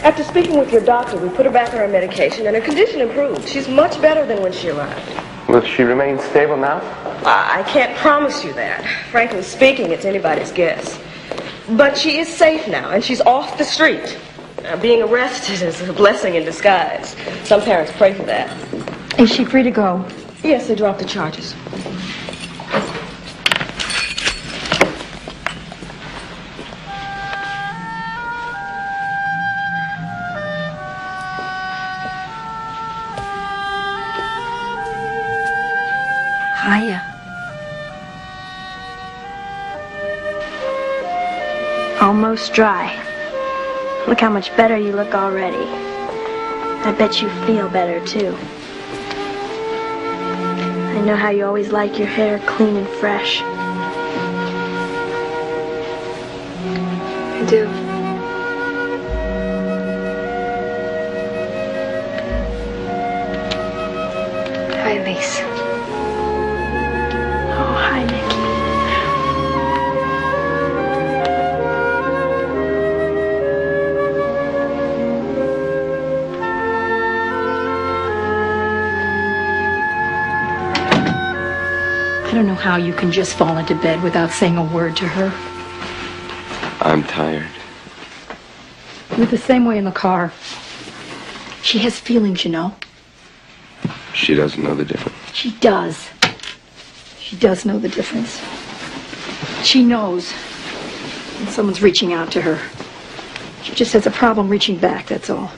After speaking with your doctor, we put her back on her medication, and her condition improved. She's much better than when she arrived. Will she remain stable now? I can't promise you that. Frankly speaking, it's anybody's guess. But she is safe now, and she's off the street. Now, being arrested is a blessing in disguise. Some parents pray for that. Is she free to go? Yes, they dropped the charges. Hiya. Almost dry. Look how much better you look already. I bet you feel better, too. I know how you always like your hair clean and fresh. I do. face. Oh, hi, Nicky. I don't know how you can just fall into bed without saying a word to her. I'm tired. You're the same way in the car. She has feelings, you know. She doesn't know the difference. She does. She does know the difference. She knows when someone's reaching out to her. She just has a problem reaching back, that's all.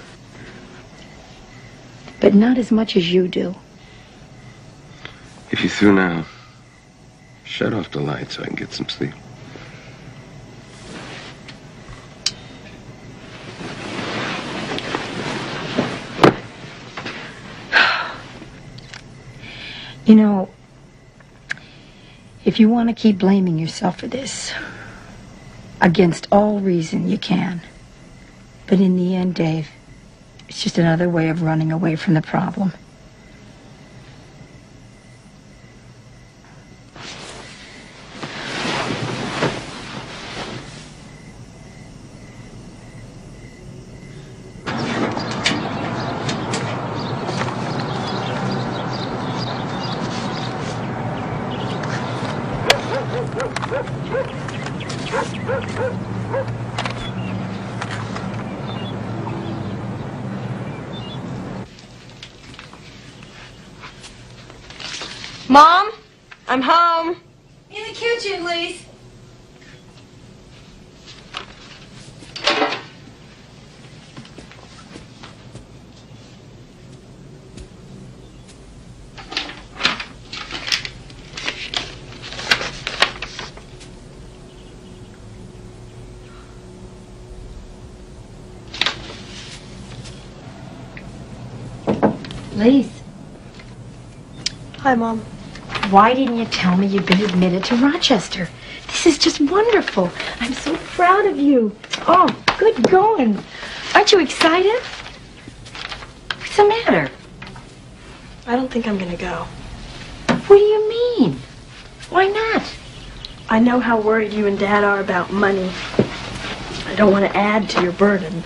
But not as much as you do. If you're through now, shut off the light so I can get some sleep. You know, if you want to keep blaming yourself for this, against all reason, you can. But in the end, Dave, it's just another way of running away from the problem. Mom, I'm home. In the kitchen, please. Lise, Hi, Mom. why didn't you tell me you've been admitted to Rochester? This is just wonderful. I'm so proud of you. Oh, good going. Aren't you excited? What's the matter? I don't think I'm gonna go. What do you mean? Why not? I know how worried you and Dad are about money. I don't want to add to your burden.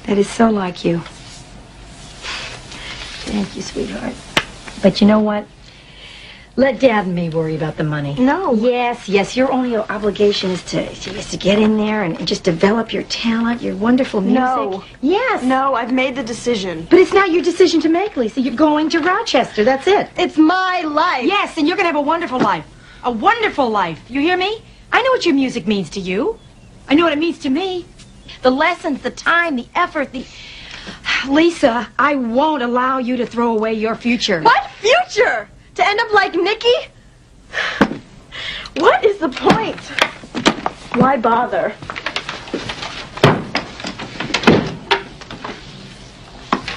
That is so like you. Thank you, sweetheart. But you know what? Let Dad and me worry about the money. No. Yes. Your only obligation is to get in there and just develop your talent, your wonderful music. No. Yes. No, I've made the decision. But it's not your decision to make, Lisa. You're going to Rochester. That's it. It's my life. Yes, and you're going to have a wonderful life. A wonderful life. You hear me? I know what your music means to you. I know what it means to me. The lessons, the time, the effort, the... Lisa, I won't allow you to throw away your future. What future? To end up like Nikki? What is the point? Why bother?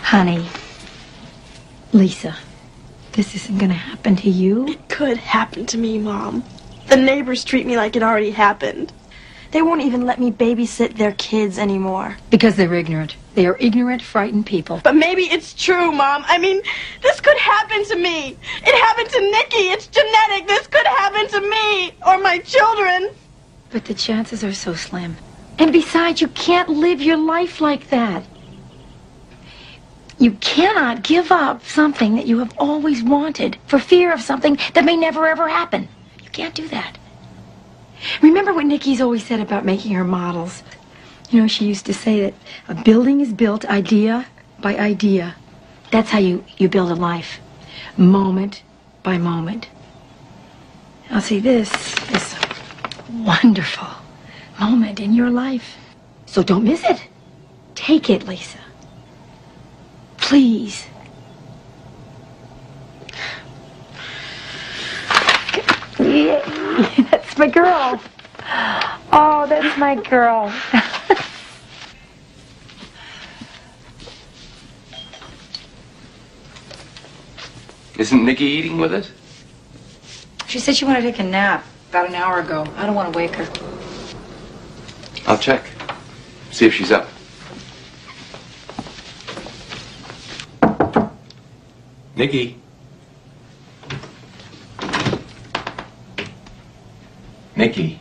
Honey, Lisa, this isn't going to happen to you. It could happen to me, Mom. The neighbors treat me like it already happened. They won't even let me babysit their kids anymore. Because they're ignorant. They are ignorant, frightened people. But maybe it's true, Mom. I mean, this could happen to me. It happened to Nikki. It's genetic. This could happen to me or my children. But the chances are so slim. And besides, you can't live your life like that. You cannot give up something that you have always wanted for fear of something that may never ever happen. You can't do that. Remember what Nikki's always said about making her models? You know, she used to say that a building is built idea by idea. That's how you build a life, moment by moment. Now, see, this is a wonderful moment in your life. So don't miss it. Take it, Lisa. Please. Yay. That's my girl. Oh, that's my girl. Isn't Nikki eating with us? She said she wanted to take a nap about an hour ago. I don't want to wake her. I'll check. See if she's up. Nikki. Nikki.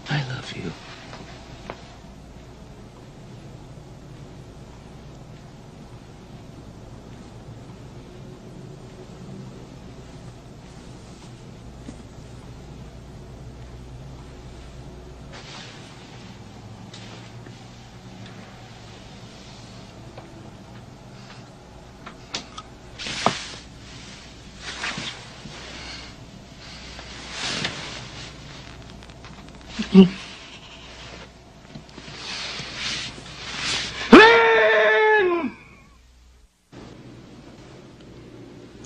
I love you.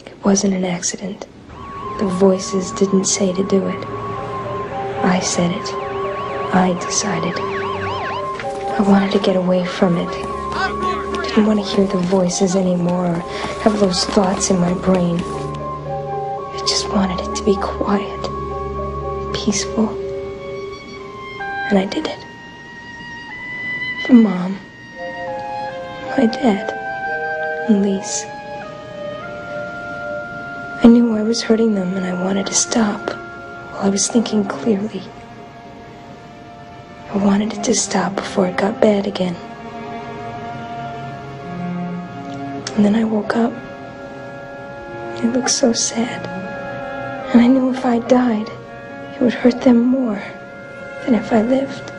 It wasn't an accident. The voices didn't say to do it. I said it. I decided. I wanted to get away from it. I didn't want to hear the voices anymore or have those thoughts in my brain. I just wanted it to be quiet, peaceful. And I did it. For Mom, my dad, and Lise. I knew I was hurting them and I wanted to stop while I was thinking clearly. I wanted it to stop before it got bad again. And then I woke up. It looked so sad. And I knew if I died, it would hurt them more than if I lived.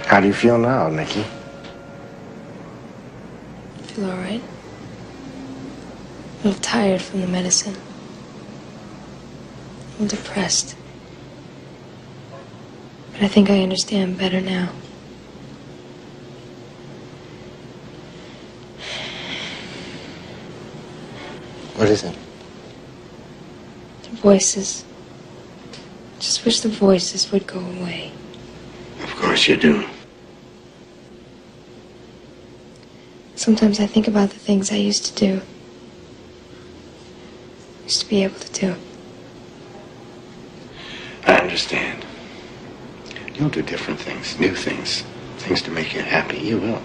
How do you feel now, Nikki? I feel all right. A little tired from the medicine. I'm depressed. But I think I understand better now. What is it? The voices. Just wish the voices would go away. Of course you do. Sometimes I think about the things I used to do. Used to be able to do. I understand. You'll do different things, new things, things to make you happy. You will.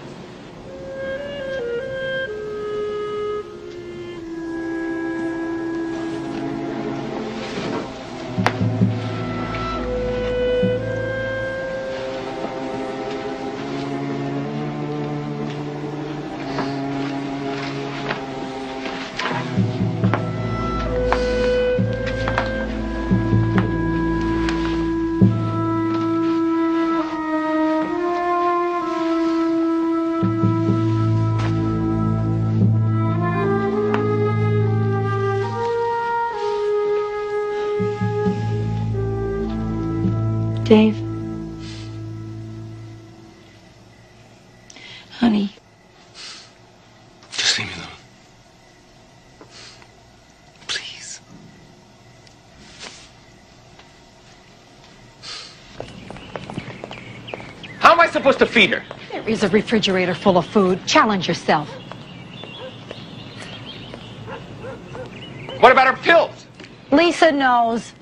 Dave. Honey. Just leave me alone. Please. How am I supposed to feed her? There is a refrigerator full of food. Challenge yourself. What about her pills? Lisa knows.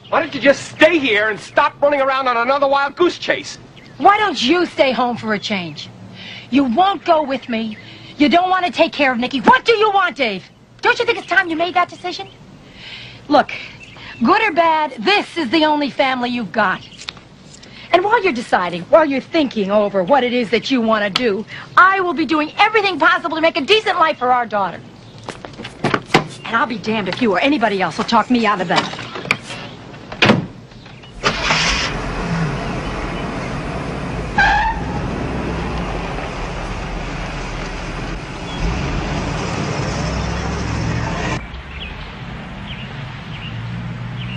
Why don't you just stay here and stop running around on another wild goose chase? Why don't you stay home for a change? You won't go with me. You don't want to take care of Nikki. What do you want, Dave? Don't you think it's time you made that decision? Look, good or bad, this is the only family you've got. And while you're deciding, while you're thinking over what it is that you want to do, I will be doing everything possible to make a decent life for our daughter. And I'll be damned if you or anybody else will talk me out of that.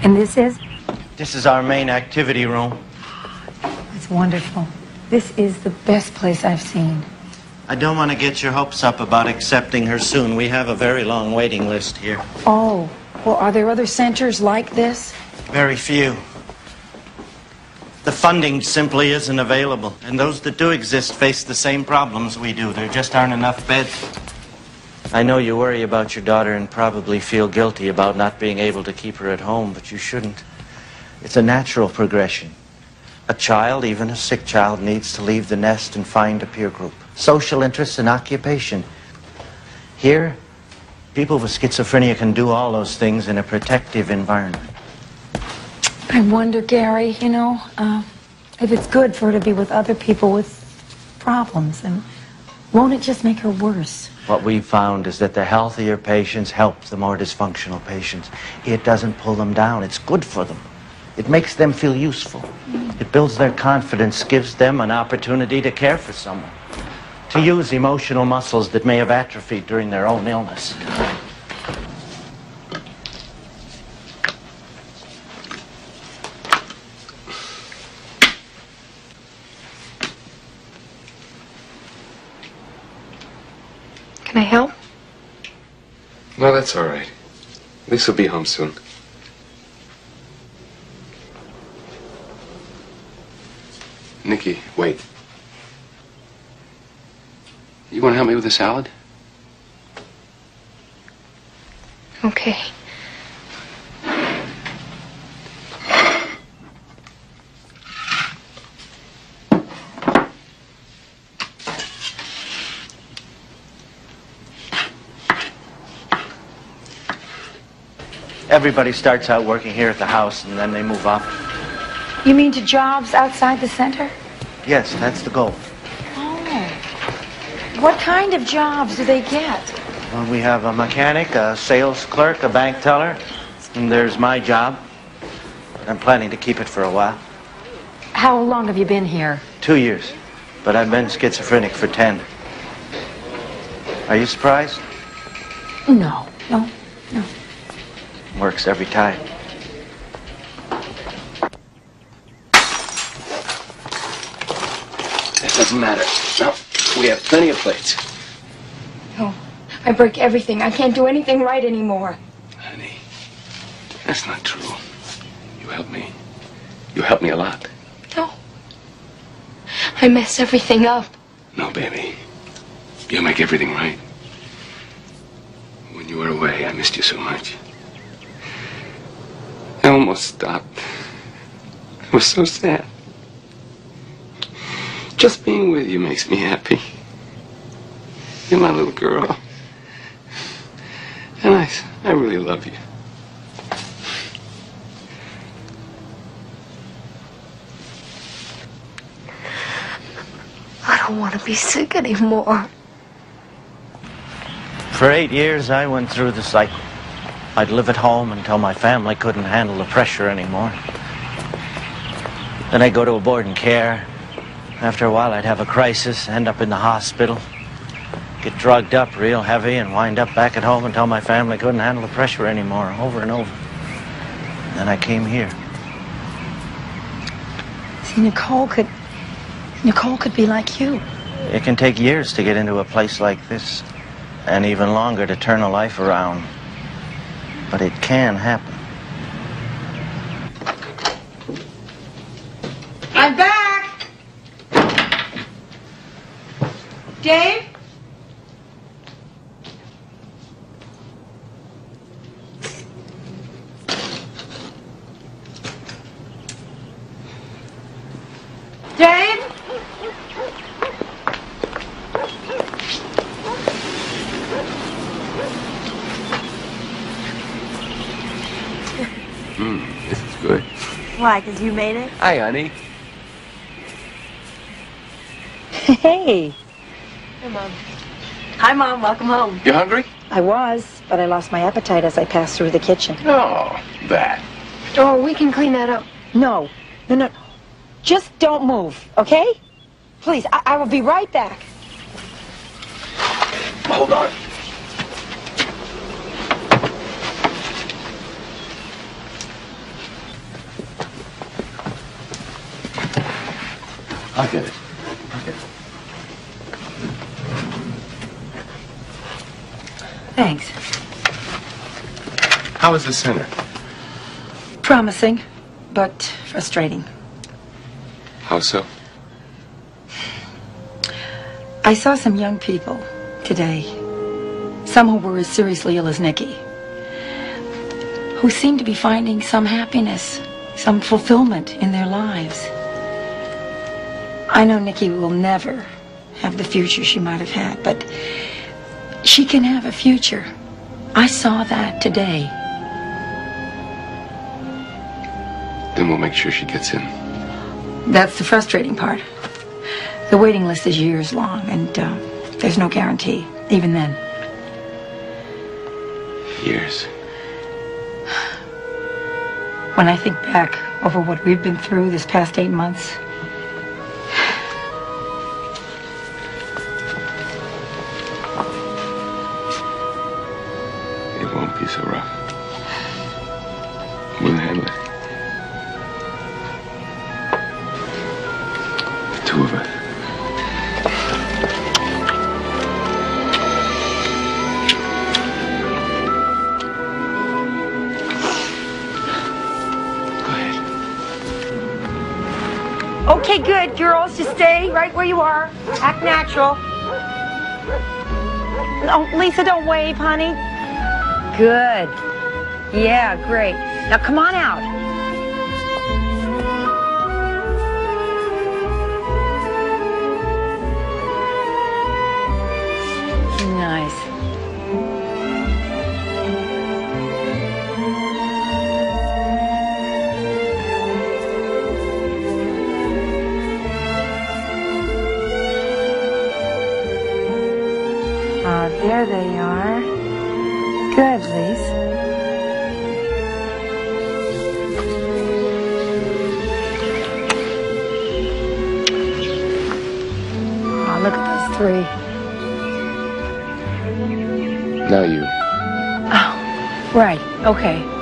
And this is? This is our main activity room. It's wonderful. This is the best place I've seen. I don't want to get your hopes up about accepting her soon. We have a very long waiting list here. Oh, well, are there other centers like this? Very few. The funding simply isn't available. And those that do exist face the same problems we do. There just aren't enough beds. I know you worry about your daughter and probably feel guilty about not being able to keep her at home, but you shouldn't. It's a natural progression. A child, even a sick child, needs to leave the nest and find a peer group. Social interests and occupation. Here, people with schizophrenia can do all those things in a protective environment. I wonder, Gary, if it's good for her to be with other people with problems, and won't it just make her worse? What we've found is that the healthier patients help the more dysfunctional patients. It doesn't pull them down. It's good for them. It makes them feel useful. It builds their confidence, gives them an opportunity to care for someone, to use emotional muscles that may have atrophied during their own illness. Can I help? No, that's all right. Lisa will be home soon. Nikki, wait. You want to help me with the salad? Okay. Everybody starts out working here at the house, and then they move up. You mean to jobs outside the center? Yes, that's the goal. Oh. What kind of jobs do they get? Well, we have a mechanic, a sales clerk, a bank teller, and there's my job. I'm planning to keep it for a while. How long have you been here? 2 years, but I've been schizophrenic for 10. Are you surprised? No. Works every time. That doesn't matter. No, we have plenty of plates. No. I break everything. I can't do anything right anymore. Honey, that's not true. You help me. You help me a lot. No. I mess everything up. No, baby. You make everything right. When you were away, I missed you so much. I almost stopped. I was so sad. Just being with you makes me happy. You're my little girl. And I really love you. I don't want to be sick anymore. For 8 years, I went through the cycle. I'd live at home until my family couldn't handle the pressure anymore. Then I'd go to a board and care. After a while, I'd have a crisis, end up in the hospital, get drugged up real heavy, and wind up back at home until my family couldn't handle the pressure anymore, over and over. And then I came here. See, Nicole could be like you. It can take years to get into a place like this, and even longer to turn a life around. But it can happen. I'm back! Dave? Dave? This is good. Why, because you made it? Hi, honey. Hey. Hi, Mom. Hi, Mom. Welcome home. You hungry? I was, but I lost my appetite as I passed through the kitchen. Oh, that. Oh, we can clean that up. No. Just don't move, okay? Please, I will be right back. Hold on. I'll get it. Thanks. How was the center? Promising, but frustrating. How so? I saw some young people today, some who were as seriously ill as Nikki, who seemed to be finding some happiness, some fulfillment in their lives. I know Nikki will never have the future she might have had, but she can have a future. I saw that today. Then we'll make sure she gets in. That's the frustrating part. The waiting list is years long, and there's no guarantee, even then. Years. When I think back over what we've been through this past 8 months, it won't be so rough. We'll handle it. The two of us. Okay, good. Girls, just stay right where you are. Act natural. Oh, Lisa, don't wave, honey. Good. Yeah, great. Now come on out. nice. There they are. Good, Lise. Oh, look at those three. Now you. Oh, right. Okay.